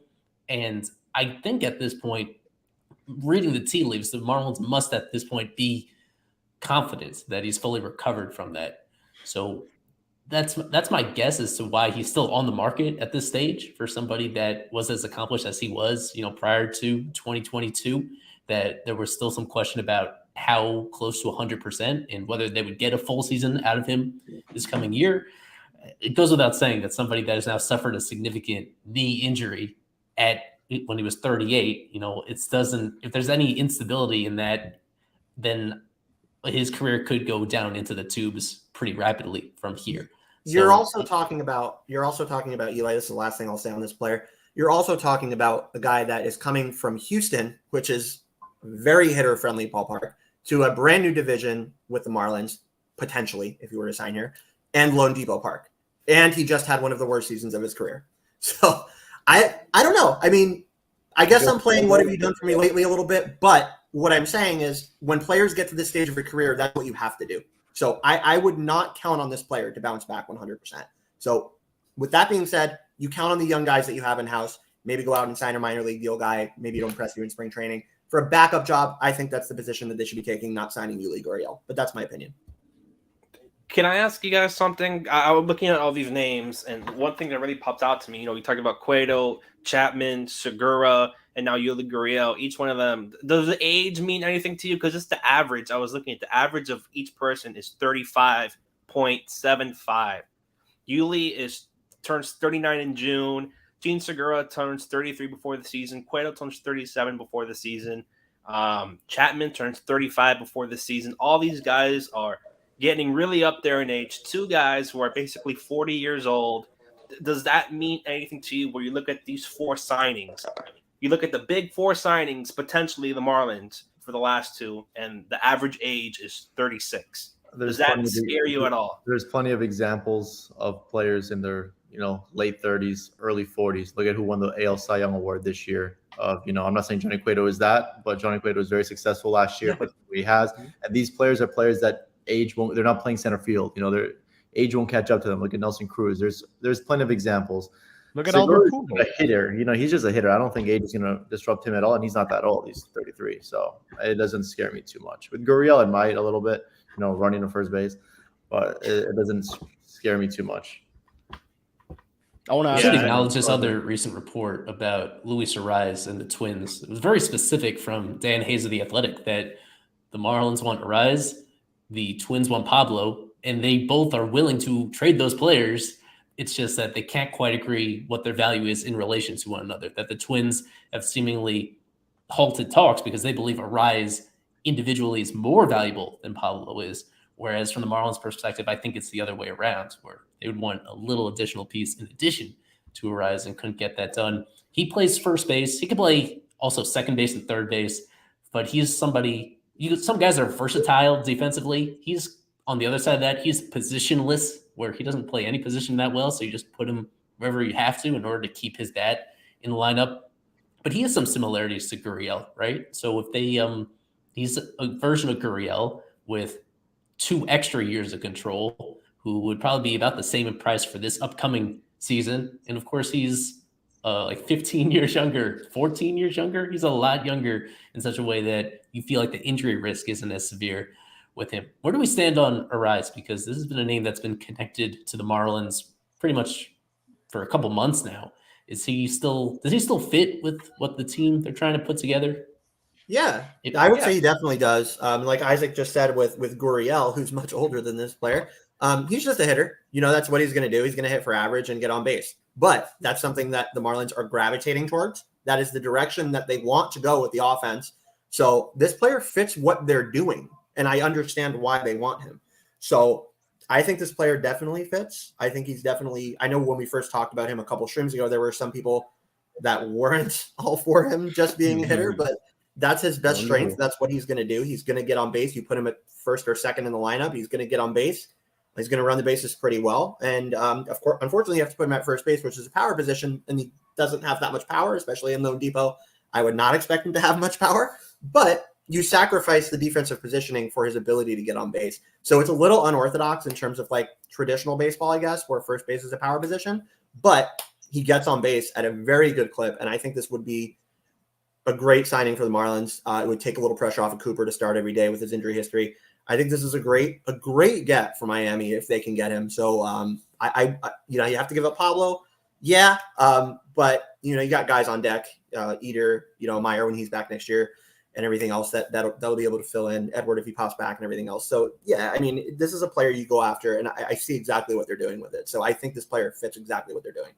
And I think at this point, reading the tea leaves, the Marlins must at this point be confident that he's fully recovered from that. So that's my guess as to why he's still on the market at this stage for somebody that was as accomplished as he was, you know, prior to 2022, that there was still some question about how close to 100% and whether they would get a full season out of him this coming year. It goes without saying that somebody that has now suffered a significant knee injury when he was 38, you know, if there's any instability in that, then his career could go down into the tubes pretty rapidly from here. You're also talking about Eli. This is the last thing I'll say on this player. You're also talking about a guy that is coming from Houston, which is very hitter-friendly ballpark, to a brand new division with the Marlins, potentially, if you were to sign here, and Lone Depot Park. And he just had one of the worst seasons of his career. So I don't know. I mean, I guess I'm playing what have you done for me lately a little bit, but what I'm saying is when players get to this stage of a career, that's what you have to do. So I would not count on this player to bounce back 100%. So with that being said, you count on the young guys that you have in-house. Maybe go out and sign a minor league deal guy. Maybe don't impress you in spring training. For a backup job, I think that's the position that they should be taking, not signing Yuli Gurriel. But that's my opinion. Can I ask you guys something? I was looking at all these names, and one thing that really popped out to me, you know, we talked about Cueto, Chapman, Segura, and now Yuli Gurriel. Each one of them, does the age mean anything to you? Because it's the average. I was looking at the average of each person is 35.75. Yuli turns 39 in June. Gene Segura turns 33 before the season. Cueto turns 37 before the season. Chapman turns 35 before the season. All these guys are getting really up there in age. Two guys who are basically 40 years old. Does that mean anything to you where you look at these four signings? You look at the big four signings, potentially the Marlins for the last two, and the average age is 36. Does that scare you at all? There's plenty of examples of players in their, you know, late 30s, early 40s. Look at who won the AL Cy Young Award this year. You know, I'm not saying Johnny Cueto is that, but Johnny Cueto was very successful last year. But he has, and these players are players that age won't. They're not playing center field. You know, their age won't catch up to them. Look at Nelson Cruz. There's plenty of examples. Look at Albert Pujols. A hitter. You know, he's just a hitter. I don't think age is going to disrupt him at all, and he's not that old. He's 33, so it doesn't scare me too much. With Gurriel, it might a little bit. You know, running to first base, but it doesn't scare me too much. I want to should acknowledge this other recent report about Luis Ariz and the Twins. It was very specific from Dan Hayes of The Athletic that the Marlins want Ariz, the Twins want Pablo, and they both are willing to trade those players It's just that they can't quite agree what their value is in relation to one another. That the Twins have seemingly halted talks because they believe Arise individually is more valuable than Pablo is. Whereas from the Marlins perspective, I think it's the other way around, where they would want a little additional piece in addition to Arise and couldn't get that done. He plays first base. He can play also second base and third base, but he's somebody, some guys are versatile defensively. He's on the other side of that. He's positionless, where he doesn't play any position that well. So you just put him wherever you have to in order to keep his bat in the lineup. But he has some similarities to Gurriel, right? So if they, he's a version of Gurriel with 2 extra years of control, who would probably be about the same in price for this upcoming season. And of course, he's like 15 years younger, 14 years younger. He's a lot younger in such a way that you feel like the injury risk isn't as severe with him. Where do we stand on Arise? Because this has been a name that's been connected to the Marlins pretty much for a couple months now. Does he still fit with what the team they're trying to put together? Yeah, I would say he definitely does. Like Isaac just said with Gurriel, who's much older than this player, he's just a hitter. That's what he's going to do. He's going to hit for average and get on base. But that's something that the Marlins are gravitating towards. That is the direction that they want to go with the offense. So this player fits what they're doing, and I understand why they want him. So I think this player definitely fits. I think he's definitely – I know when we first talked about him a couple streams ago, there were some people that weren't all for him just being a hitter, but – that's his best strength. That's what he's going to do. He's going to get on base. You put him at first or second in the lineup, he's going to get on base. He's going to run the bases pretty well. And of course, unfortunately, you have to put him at first base, which is a power position, and he doesn't have that much power, especially in Lone Depot. I would not expect him to have much power, but you sacrifice the defensive positioning for his ability to get on base. So it's a little unorthodox in terms of like traditional baseball, I guess, where first base is a power position, but he gets on base at a very good clip. And I think this would be a great signing for the Marlins. It would take a little pressure off of Cooper to start every day with his injury history. I think this is a great get for Miami if they can get him. So you have to give up Pablo. Yeah. But you got guys on deck, Eater, Meyer when he's back next year, and everything else that'll be able to fill in Edward if he pops back and everything else. So yeah, I mean, this is a player you go after, and I see exactly what they're doing with it. So I think this player fits exactly what they're doing.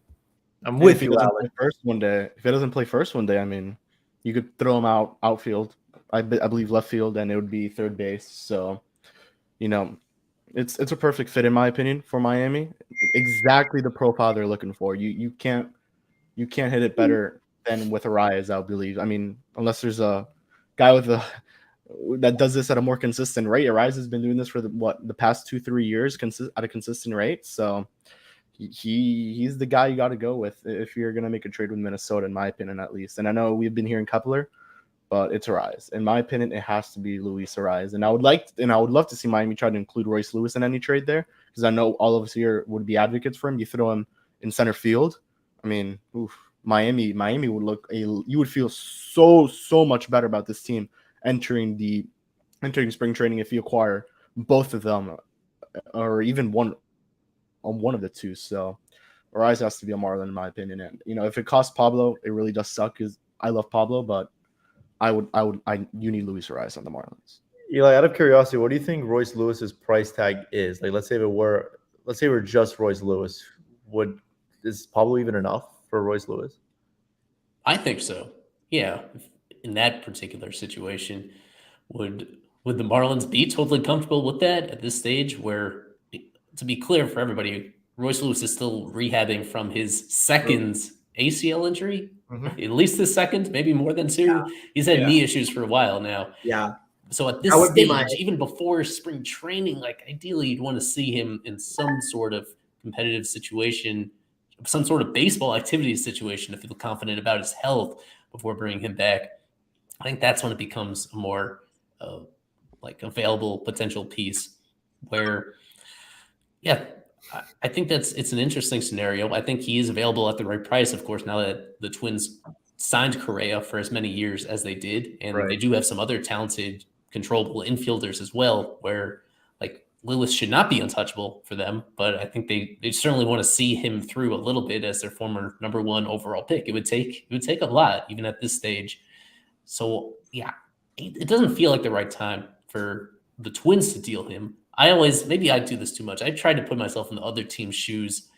I'm with you, Alan. If he doesn't play first one day, I mean, you could throw him outfield, I believe left field, and it would be third base. So, it's a perfect fit in my opinion for Miami. Exactly the profile they're looking for. You can't hit it better than with Arias, I believe. I mean, unless there's a guy that does this at a more consistent rate. Arias has been doing this for the past 2-3 years at a consistent rate. So he's the guy you got to go with if you're going to make a trade with Minnesota, in my opinion, at least. And I know we've been hearing Kepler, but it's Arise. In my opinion, it has to be Luis Arise. And I would love to see Miami try to include Royce Lewis in any trade there, because I know all of us here would be advocates for him. You throw him in center field. I mean, Miami you would feel so much better about this team entering spring training if you acquire both of them, or even one of the two. So Arise has to be a Marlin in my opinion. And if it costs Pablo, it really does suck, because I love Pablo, but you need Luis Arise on the Marlins. Eli, out of curiosity, what do you think Royce Lewis's price tag is? Like, let's say we're just Royce Lewis. Is Pablo even enough for Royce Lewis? I think so. Yeah. In that particular situation, would the Marlins be totally comfortable with that at this stage, where, to be clear for everybody, Royce Lewis is still rehabbing from his second ACL injury, at least his second, maybe more than 2. Yeah. He's had knee issues for a while now. Yeah. So at this stage, even before spring training, like ideally you'd want to see him in some sort of competitive situation, some sort of baseball activity situation to feel confident about his health before bringing him back. I think that's when it becomes a more available potential piece where, yeah, I think it's an interesting scenario. I think he is available at the right price, of course, now that the Twins signed Correa for as many years as they did. And They do have some other talented, controllable infielders as well, where Lewis should not be untouchable for them. But I think they certainly want to see him through a little bit as their former number 1 overall pick. It would take a lot, even at this stage. So yeah, it doesn't feel like the right time for the Twins to deal him. Maybe I do this too much. I tried to put myself in the other team's shoes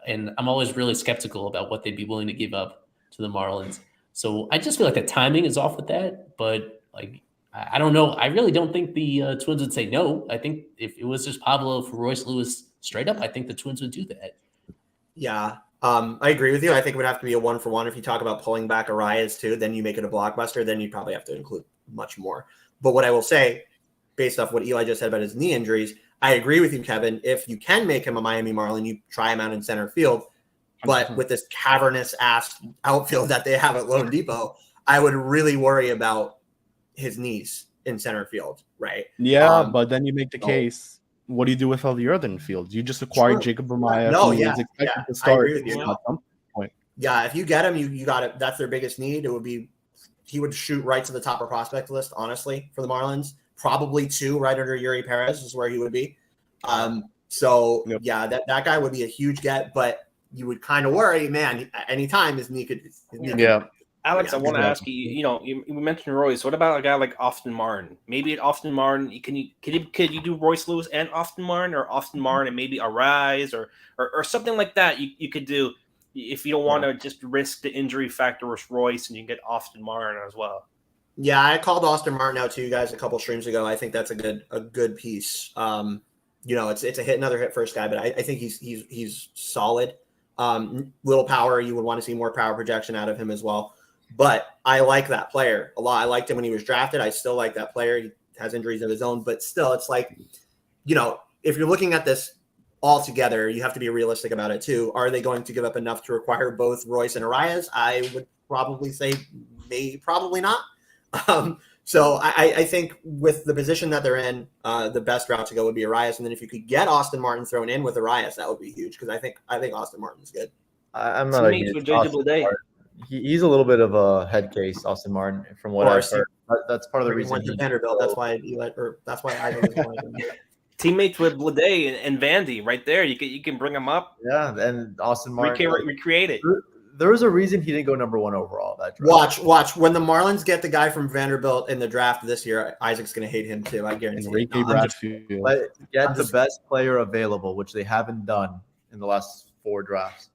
and I'm always really skeptical about what they'd be willing to give up to the Marlins. So I just feel like the timing is off with that. But like, I don't know. I really don't think the Twins would say no. I think if it was just Pablo for Royce Lewis straight up, I think the Twins would do that. Yeah. I agree with you. I think it would have to be a 1-for-1. If you talk about pulling back Arias too, then you make it a blockbuster. Then you probably have to include much more. But what I will say, based off what Eli just said about his knee injuries, I agree with you, Kevin. If you can make him a Miami Marlin, you try him out in center field. But with this cavernous ass outfield that they have at Lone Depot, I would really worry about his knees in center field, right? Yeah, but then you make the case. What do you do with all the other infields? You just acquired Jacob Ramaya. No, who yeah, is expected to I start agree with you. at some point. Yeah, if you get him, you got it. That's their biggest need. It would be he would shoot right to the top of prospect list, honestly, for the Marlins. Probably 2 right under Yuri Perez is where he would be. Yeah, that guy would be a huge get, but you would kind of worry, man. Anytime his knee could. Alex, I want to ask you. You mentioned Royce. What about a guy like Austin Martin? Maybe at Austin Martin, could you do Royce Lewis and Austin Martin, or Austin Martin and maybe Arise, or something like that? You could do if you don't want to just risk the injury factor with Royce, and you can get Austin Martin as well. Yeah, I called Austin Martin out to you guys a couple streams ago. I think that's a good piece. It's a another hit first guy, but I think he's solid. Little power. You would want to see more power projection out of him as well. But I like that player a lot. I liked him when he was drafted. I still like that player. He has injuries of his own, but still, it's like, if you're looking at this all together, you have to be realistic about it too. Are they going to give up enough to require both Royce and Arias? I would probably say probably not. So I think with the position that they're in, the best route to go would be Arias. And then if you could get Austin Martin thrown in with Arias, that would be huge, because I think Austin Martin's good. I'm not against Austin Martin. He's a little bit of a head case, Austin Martin, from what I've heard. That's part of the reason went to Vanderbilt. That's why I teammates with Bleday and Vandy right there. You can bring them up. Yeah, and Austin Martin recreate it. There was a reason he didn't go number 1 overall that draft. Watch. When the Marlins get the guy from Vanderbilt in the draft this year, Isaac's going to hate him too. I guarantee. Get the best player available, which they haven't done in the last 4 drafts.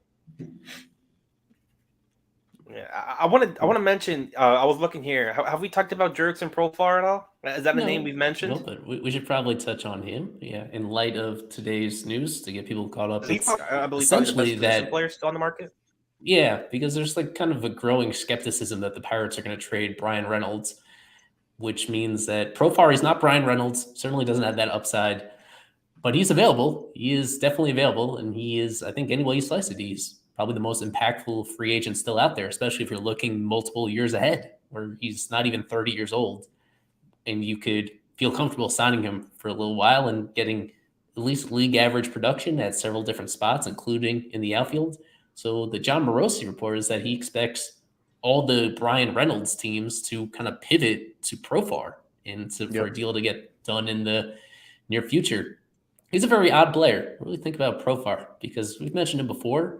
Yeah, I want to mention. I was looking here. Have we talked about Jurickson Profar at all? Is that a name we've mentioned? No, but we should probably touch on him. Yeah, in light of today's news, to get people caught up. I believe essentially that player still on the market. Yeah, because there's like kind of a growing skepticism that the Pirates are going to trade Brian Reynolds, which means that Profar is not Brian Reynolds. Certainly doesn't have that upside, but he's available. He is definitely available, and he is, I think, any way you slice it, he's probably the most impactful free agent still out there, especially if you're looking multiple years ahead, where he's not even 30 years old, and you could feel comfortable signing him for a little while and getting at least league average production at several different spots, including in the outfield. So the John Morosi report is that he expects all the Brian Reynolds teams to kind of pivot to Profar and for a deal to get done in the near future. He's a very odd player. Really think about Profar, because we've mentioned him before.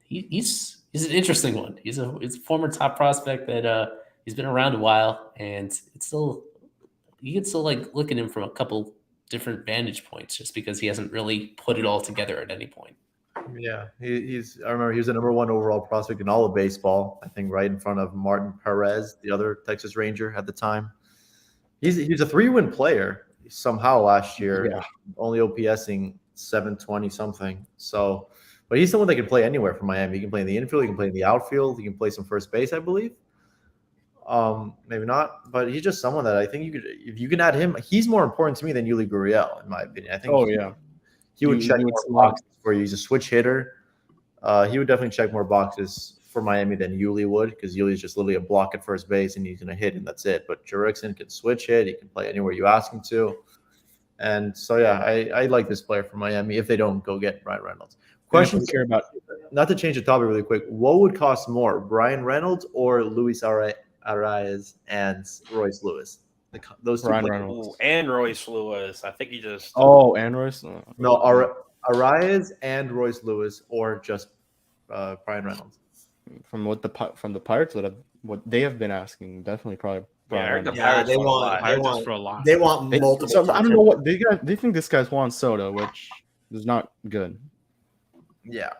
He's an interesting one. He's a former top prospect that he's been around a while, and it's still, you can still like look at him from a couple different vantage points, just because he hasn't really put it all together at any point. Yeah, I remember he was the number 1 overall prospect in all of baseball. I think right in front of Martin Perez, the other Texas Ranger at the time. He's a 3-win player somehow last year, only OPSing 720 something. So. But he's someone that can play anywhere for Miami. He can play in the infield. He can play in the outfield. He can play some first base, I believe. Maybe not, but he's just someone that I think if you can add him, he's more important to me than Yuli Gurriel, in my opinion. I think. He would check more boxes for you. He's a switch hitter. He would definitely check more boxes for Miami than Yuli would, because Yuli is just literally a block at first base and he's going to hit and that's it. But Jurickson can switch hit. He can play anywhere you ask him to. And so, yeah, I like this player for Miami if they don't go get Brian Reynolds. Question care about, not to change the topic really quick, what would cost more, Brian Reynolds or Luis Arias and Royce Lewis? Those two Brian Reynolds and Royce Lewis. I think he just and Royce. No, Arias and Royce Lewis, or just Brian Reynolds. From what the Pirates what they have been asking, definitely probably. They want multiple. So I don't know what they think. This guy's Juan Soto, which is not good. Yeah.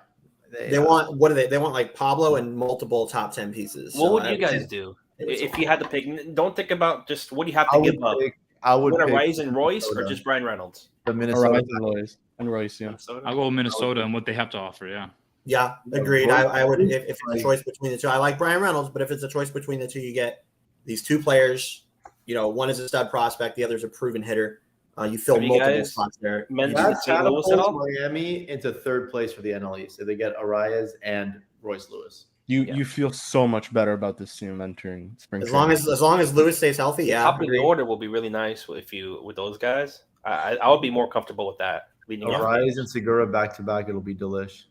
They want what do they? They want like Pablo and multiple top 10 pieces. What So would I you guys think do it's if a you had to pick? Don't think about just what do you have I to would give up. pick. I would What a pick Rise and Royce or Minnesota. just Brian Reynolds? The Minnesota. Horizon and Royce, yeah. Minnesota? I'll go with Minnesota and what they have to offer. Yeah. Yeah, Yeah, agreed. Royce- I would if it's a like- choice between the two. I like Brian Reynolds, but if it's a choice between the two, you get these two players. One is a stud prospect, the other is a proven hitter. You fill Have you multiple guys spots there. mentioned You That just- St. Louis at all? Miami into third place for the NL East. So they get Arias and Royce Lewis. You feel so much better about this team entering spring as training. long as Lewis stays healthy, yeah. Top of the agreed. order will be really nice with those guys. I would be more comfortable with that. Leading off. Arias and Segura back to back. It'll be delish.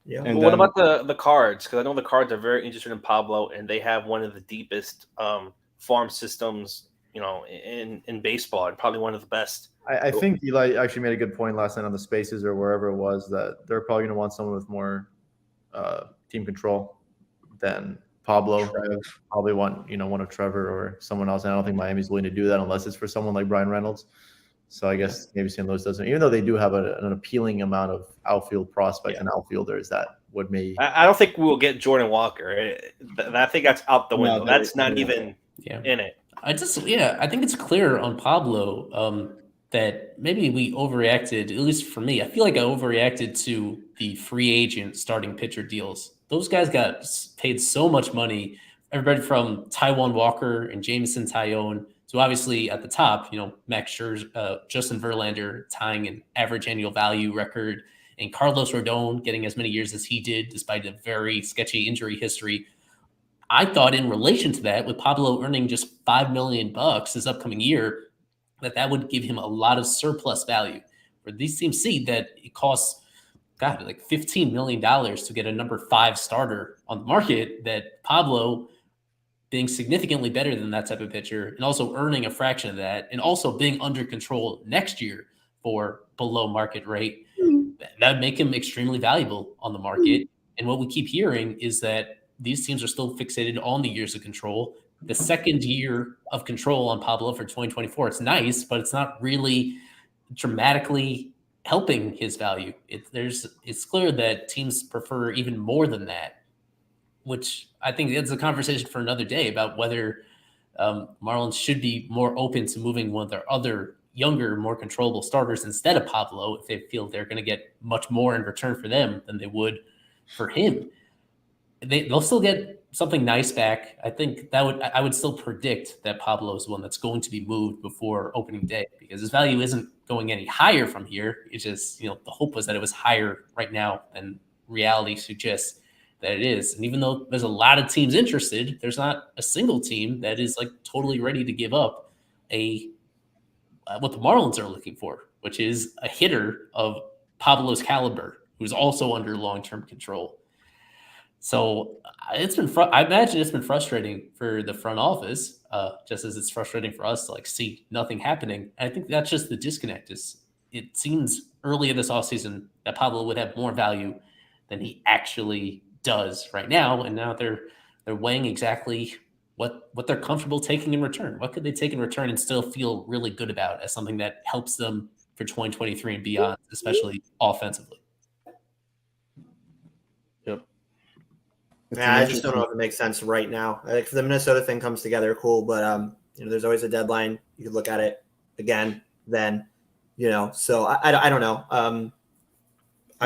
Yeah. And What then- about the Cards? Because I know the Cards are very interested in Pablo, and they have one of the deepest farm systems, in baseball, and probably one of the best. I think Eli actually made a good point last night on the Spaces or wherever it was that they're probably going to want someone with more team control than Pablo. Probably want one of Trevor or someone else. And I don't think Miami's willing to do that unless it's for someone like Brian Reynolds. So I guess maybe St. Louis doesn't, even though they do have an appealing amount of outfield prospects and outfielders that would maybe. I don't think we'll get Jordan Walker. I think that's out the window. That's not even in it. I think it's clear on Pablo that maybe we overreacted, at least for me. I feel like I overreacted to the free agent starting pitcher deals. Those guys got paid so much money. Everybody from Taijuan Walker and Jameson Taillon to obviously at the top, Max Scherzer, Justin Verlander tying an average annual value record, and Carlos Rodon getting as many years as he did despite a very sketchy injury history. I thought in relation to that, with Pablo earning just $5 million this upcoming year, that would give him a lot of surplus value. Where these teams see that it costs, like $15 million to get a number 5 starter on the market, that Pablo being significantly better than that type of pitcher and also earning a fraction of that and also being under control next year for below market rate, that would make him extremely valuable on the market. And what we keep hearing is that these teams are still fixated on the years of control. The second year of control on Pablo for 2024, it's nice, but it's not really dramatically helping his value. It's clear that teams prefer even more than that, which I think it's a conversation for another day about whether Marlins should be more open to moving one of their other younger, more controllable starters instead of Pablo if they feel they're going to get much more in return for them than they would for him. They'll still get something nice back. I think I would still predict that Pablo is one that's going to be moved before opening day because his value isn't going any higher from here. It's just, the hope was that it was higher right now than reality suggests that it is. And even though there's a lot of teams interested, there's not a single team that is like totally ready to give up what the Marlins are looking for, which is a hitter of Pablo's caliber, who's also under long-term control. So I imagine it's been frustrating for the front office, just as it's frustrating for us to see nothing happening. And I think that's just the disconnect. It seems early in this offseason that Pablo would have more value than he actually does right now. And now they're weighing exactly what they're comfortable taking in return. What could they take in return and still feel really good about as something that helps them for 2023 and beyond, especially offensively? Yeah, I just don't know if it makes sense right now. If the Minnesota thing comes together, cool. But there's always a deadline. You could look at it again then. So I don't know. I'm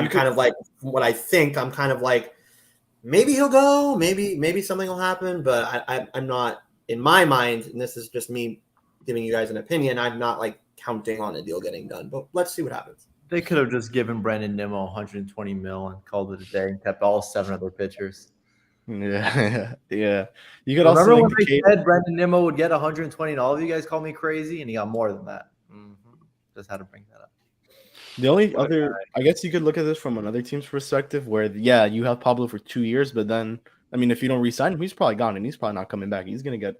kind of like what I think. I'm kind of like maybe he'll go. Maybe something will happen. But I'm not in my mind. And this is just me giving you guys an opinion. I'm not counting on a deal getting done. But let's see what happens. They could have just given Brandon Nimmo 120 mil and called it a day and kept all 7 other pitchers. Yeah. You could Remember also when they said Brandon Nimmo would get 120 and all of you guys called me crazy and he got more than that. Just had to bring that up. The only other, I guess you could look at this from another team's perspective where, you have Pablo for 2 years, but then, if you don't re-sign him, he's probably gone and he's probably not coming back. He's going to get a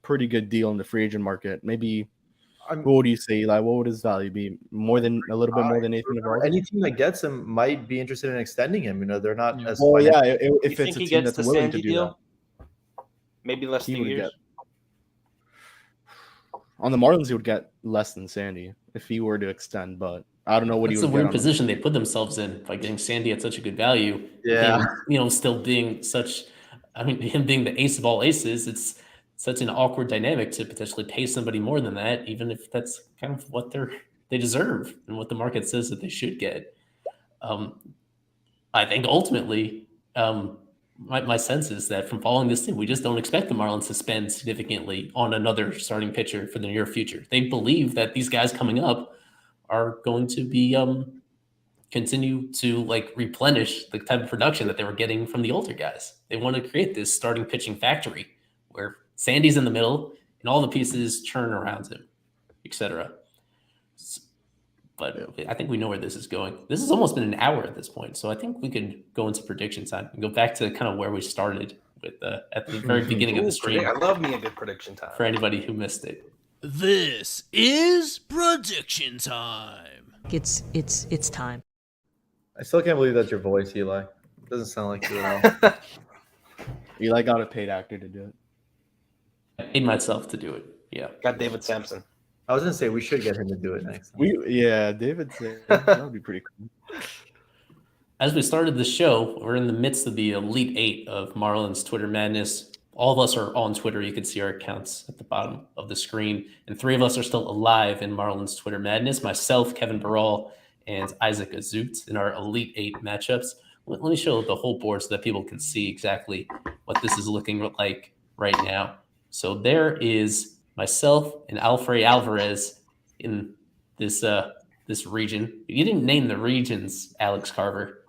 pretty good deal in the free agent market. Maybe, what would you say, Eli? What would his value be? A little bit more than Nathan Eovaldi? Any team that gets him might be interested in extending him. They're not as well, you if think it's a he team gets that's the willing to Sandy do deal? that. Maybe less than 2 years. On the Marlins, he would get less than Sandy if he were to extend, but I don't know what It's he a would weird get on position they put themselves in by getting Sandy at such a good value. Yeah. Him, still being such, him being the ace of all aces, it's such an awkward dynamic to potentially pay somebody more than that, even if that's kind of what they deserve and what the market says that they should get. I think ultimately, my sense is that from following this team, we just don't expect the Marlins to spend significantly on another starting pitcher for the near future. They believe that these guys coming up are going to be continue to replenish the type of production that they were getting from the older guys. They want to create this starting pitching factory where Sandy's in the middle and all the pieces churn around him, etc. But I think we know where this is going. This has almost been an hour at this point, so I think we could go into prediction time and go back to kind of where we started with at the very beginning of the stream. I love me a good prediction time. For anybody who missed it, this is prediction time. It's time. I still can't believe that's your voice, Eli. Doesn't sound like you at all. Eli got a paid actor to do it. I paid myself to do it. Yeah, Got David Sampson. I was gonna say we should get him to do it next time. David said that would be pretty cool. As we started the show, we're in the midst of the Elite Eight of Marlins Twitter Madness. All of us are on Twitter. You can see our accounts at the bottom of the screen. And 3 of us are still alive in Marlins Twitter Madness. Myself, Kevin Barral, and Isaac Azut in our Elite Eight matchups. Let me show the whole board so that people can see exactly what this is looking like right now. So there is myself and Alfred Alvarez in this region. You didn't name the regions, Alex Carver.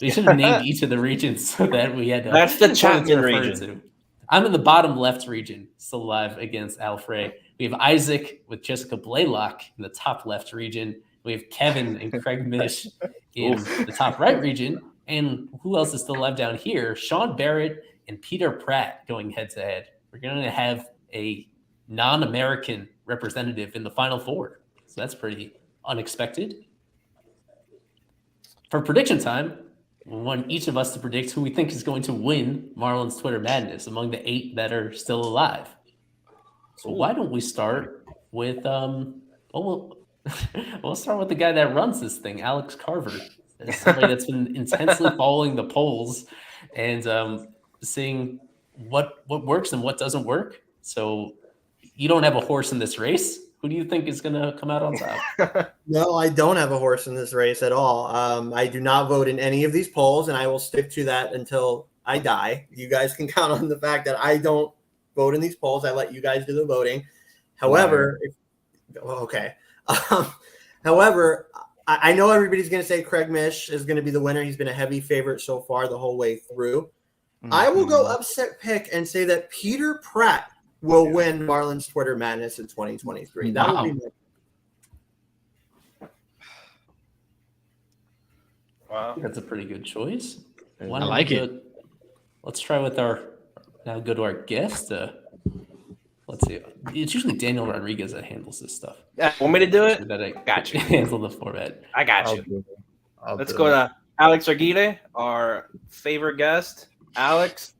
We should have named each of the regions so that we had. That's the Chapman region. To. I'm in the bottom left region, still alive against Alfred. We have Isaac with Jessica Blaylock in the top left region. We have Kevin and Craig Mish in the top right region. And who else is still alive down here? Sean Barrett and Peter Pratt going head to head. We're going to have a non-American representative in the Final Four. So that's pretty unexpected. For prediction time, we want each of us to predict who we think is going to win Marlins Twitter Madness among the 8 that are still alive. So why don't we start with we'll start with the guy that runs this thing, Alex Carver. Somebody that's been intensely following the polls and seeing what works and what doesn't work. So you don't have a horse in this race. Who do you think is going to come out on top? No, I don't have a horse in this race at all. I do not vote in any of these polls, and I will stick to that until I die. You guys can count on the fact that I don't vote in these polls. I let you guys do the voting. However, however, I know everybody's going to say Craig Mish is going to be the winner. He's been a heavy favorite so far the whole way through. Mm-hmm. I will go upset pick and say that Peter Pratt will win Marlins Twitter Madness in 2023. That would be Wow. That's a pretty good choice. I like it. Let's try with our now go to our guest. Let's see. It's usually Daniel Rodriguez that handles this stuff. Want me to do it? That I Got you. handle the format. I got I'll you. do it. Let's go to Alex Arguide, our favorite guest. Alex,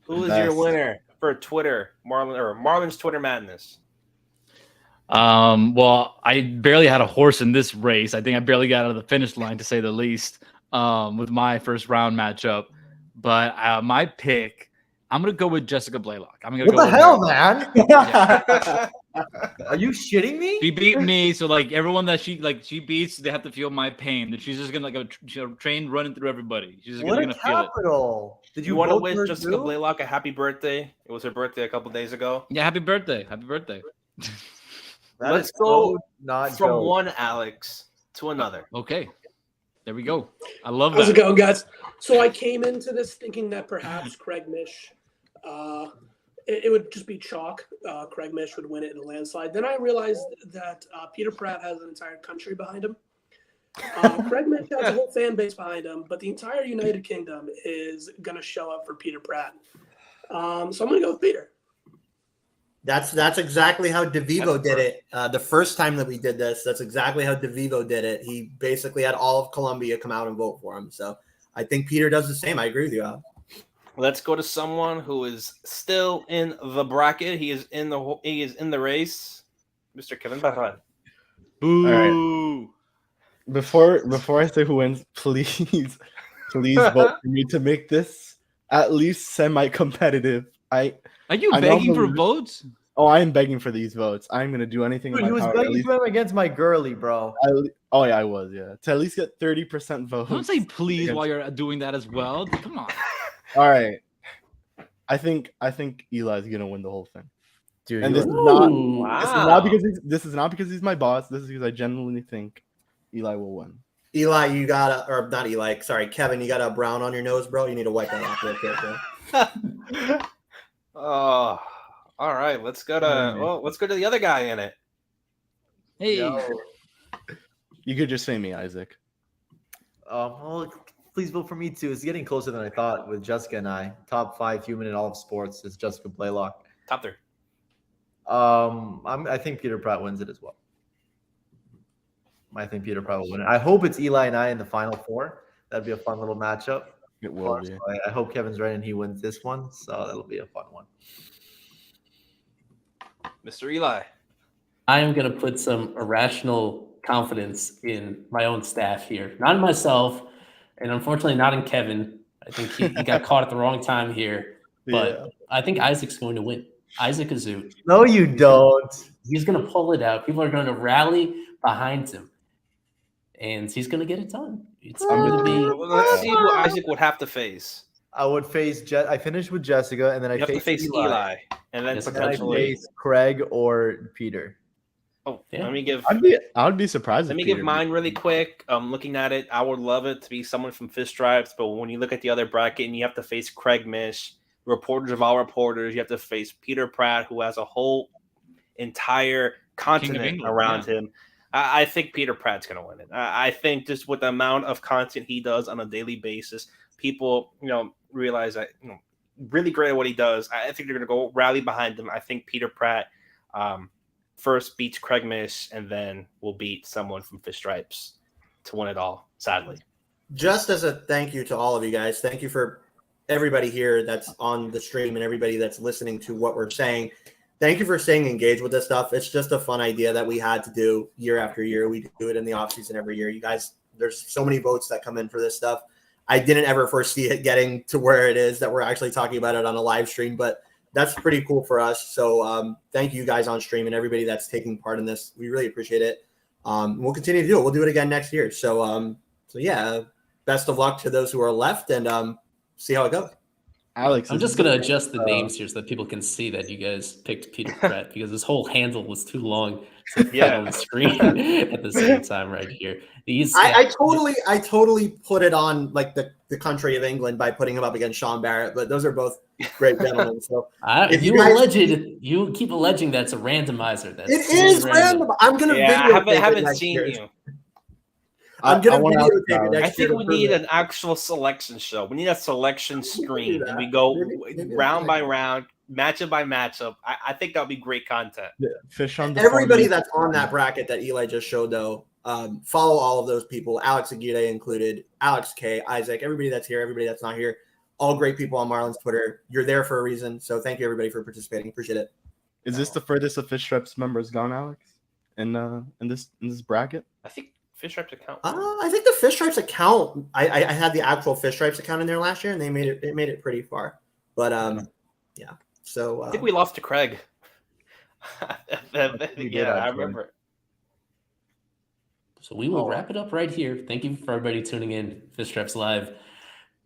who is your winner for Twitter Marlins Twitter Madness? Well, I barely had a horse in this race. I think I barely got out of the finish line, to say the least, with my first round matchup. But my pick, I'm gonna go with Jessica Blaylock. I'm gonna what go. The hell, her. man? Yeah. Are you shitting me? She beat me, so everyone that she beats, they have to feel my pain. That she's just gonna a train running through everybody. She's just gonna feel it. Did you want to wish Jessica Blaylock a happy birthday? It was her birthday a couple days ago. Yeah, happy birthday! Happy birthday! Let's go from one Alex to another. Okay, there we go. I love that. How's it going, guys? So I came into this thinking that perhaps Craig Mish, it would just be chalk. Craig Mish would win it in a landslide. Then I realized that Peter Pratt has an entire country behind him. Craig Mish has a whole fan base behind him, but the entire United Kingdom is going to show up for Peter Pratt. So I'm going to go with Peter. That's exactly how DeVivo did it. The first time that we did this, that's exactly how DeVivo did it. He basically had all of Colombia come out and vote for him. So I think Peter does the same. I agree with you, Al. Let's go to someone who is still in the bracket. He is in the race. Mr. Kevin Barral. Boo! Before I say who wins, please vote for me to make this at least semi-competitive. Are you I know begging I'm for gonna- votes? Oh, I am begging for these votes. I'm gonna do anything Dude, in he my was power. At begging least, for him against my girly, bro. oh yeah, I was. Yeah, to at least get 30% votes. Don't say please against- while you're doing that as well. Come on. All right. I think Eli's gonna win the whole thing. Dude, And you this are- is not Ooh. this is not because he's my boss. This is because I genuinely think Eli will win. Eli, you got or not Eli, sorry, Kevin, you got a brown on your nose, bro. You need to wipe that off real quick, bro. Oh, all right. Let's go to the other guy in it. Hey, You could just say me, Isaac. well, please vote for me too. It's getting closer than I thought with Jessica and I. Top 5 human in all of sports is Jessica Blaylock. Top 3. I think Peter Pratt wins it as well. I think Peter Pratt will win it. I hope it's Eli and I in the final 4. That'd be a fun little matchup. It will be. So I hope Kevin's right and he wins this one. So that'll be a fun one. Mr. Eli. I am going to put some irrational confidence in my own staff here, not in myself, and unfortunately not in Kevin. I think he got caught at the wrong time here, but Yeah. I think Isaac's going to win. Isaac Azout. No, you don't. He's going to pull it out. People are going to rally behind him, and he's going to get it done. It's going to be. Let's see who Isaac would have to face. I would face I finished with Jessica, and then You have to face Eli, and then Yes, And then I potentially. face Craig or Peter. Oh, Yeah. let me give. I would be surprised. Let if me Peter give mine really quick. Looking at it, I would love it to be someone from Fish Stripes, but when you look at the other bracket and you have to face Craig Mish, reporters of all reporters, you have to face Peter Pratt, who has a whole entire continent England, around him. I think Peter Pratt's going to win it. I think just with the amount of content he does on a daily basis, people, realize that, really great at what he does. I think they're going to go rally behind him. I think Peter Pratt first beats Craig Mish and then will beat someone from Fish Stripes to win it all, sadly. Just as a thank you to all of you guys, thank you for everybody here that's on the stream and everybody that's listening to what we're saying. Thank you for staying engaged with this stuff. It's just a fun idea that we had to do year after year. We do it in the offseason every year. You guys, there's so many votes that come in for this stuff. I didn't ever foresee it getting to where it is that we're actually talking about it on a live stream, but that's pretty cool for us. So thank you guys on stream and everybody that's taking part in this. We really appreciate it. We'll continue to do it. We'll do it again next year. So yeah, best of luck to those who are left and see how it goes. Alex, I'm just going to adjust the names here so that people can see that you guys picked Peter Pratt because his whole handle was too long to fit on the screen at the same time right here. I totally put it on like the country of England by putting him up against Sean Barrett, but those are both great gentlemen. So you keep alleging that's a randomizer. That's it is random. I'm gonna I haven't seen you. I'm gonna videotape it next I think year we to need prove an actual selection show. We need a selection screen, and we go round by round, matchup by matchup. I think that would be great content. Fish on the everybody farm. that's on that bracket that Eli just showed, though. Follow all of those people, Alex Aguirre included, Alex K, Isaac, everybody that's here, everybody that's not here, all great people on Marlins Twitter. You're there for a reason, so thank you everybody for participating. Appreciate it. Is this the furthest a Fish Stripes member has gone, Alex? In this bracket? I think Fish Stripes account. I think the Fish Stripes account. I had the actual Fish Stripes account in there last year, and they made it pretty far. But yeah. So I think we lost to Craig. We did, I actually. remember. So we will wrap it up right here. Thank you for everybody tuning in. Fish Stripes Live.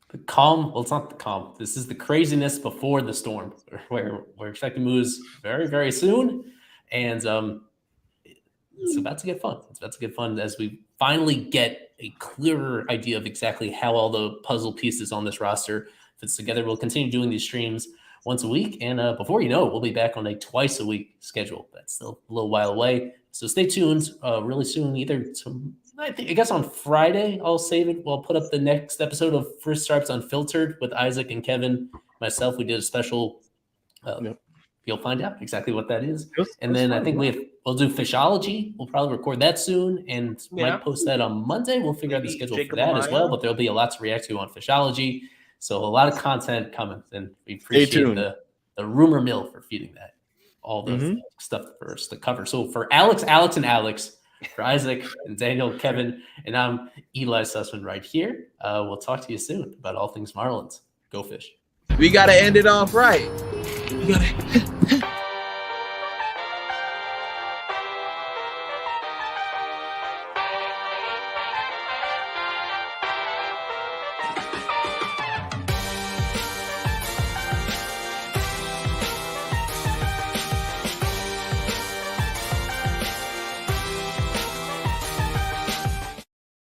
The calm, well, it's not the calm. This is the craziness before the storm, where we're expecting moves very, very soon. And it's about to get fun. It's about to get fun as we finally get a clearer idea of exactly how all the puzzle pieces on this roster fits together. We'll continue doing these streams once a week. And before you know it, we'll be back on a twice-a-week schedule. That's still a little while away. So stay tuned really soon, I guess on Friday, I'll save it. We'll put up the next episode of First Stripes Unfiltered with Isaac and Kevin. Myself, we did a special. You'll find out exactly what that is. And then I think we'll do Fishology. We'll probably record that soon and might post that on Monday. We'll figure out the schedule for that as well. But there'll be a lot to react to on Fishology. So a lot of content coming. And we appreciate the rumor mill for feeding that. All the stuff for us to cover. So for Alex, and Alex, For Isaac and Daniel, Kevin, and I'm Eli Sussman right here. We'll talk to you soon about all things Marlins. Go Fish. We got to end it off right. We got to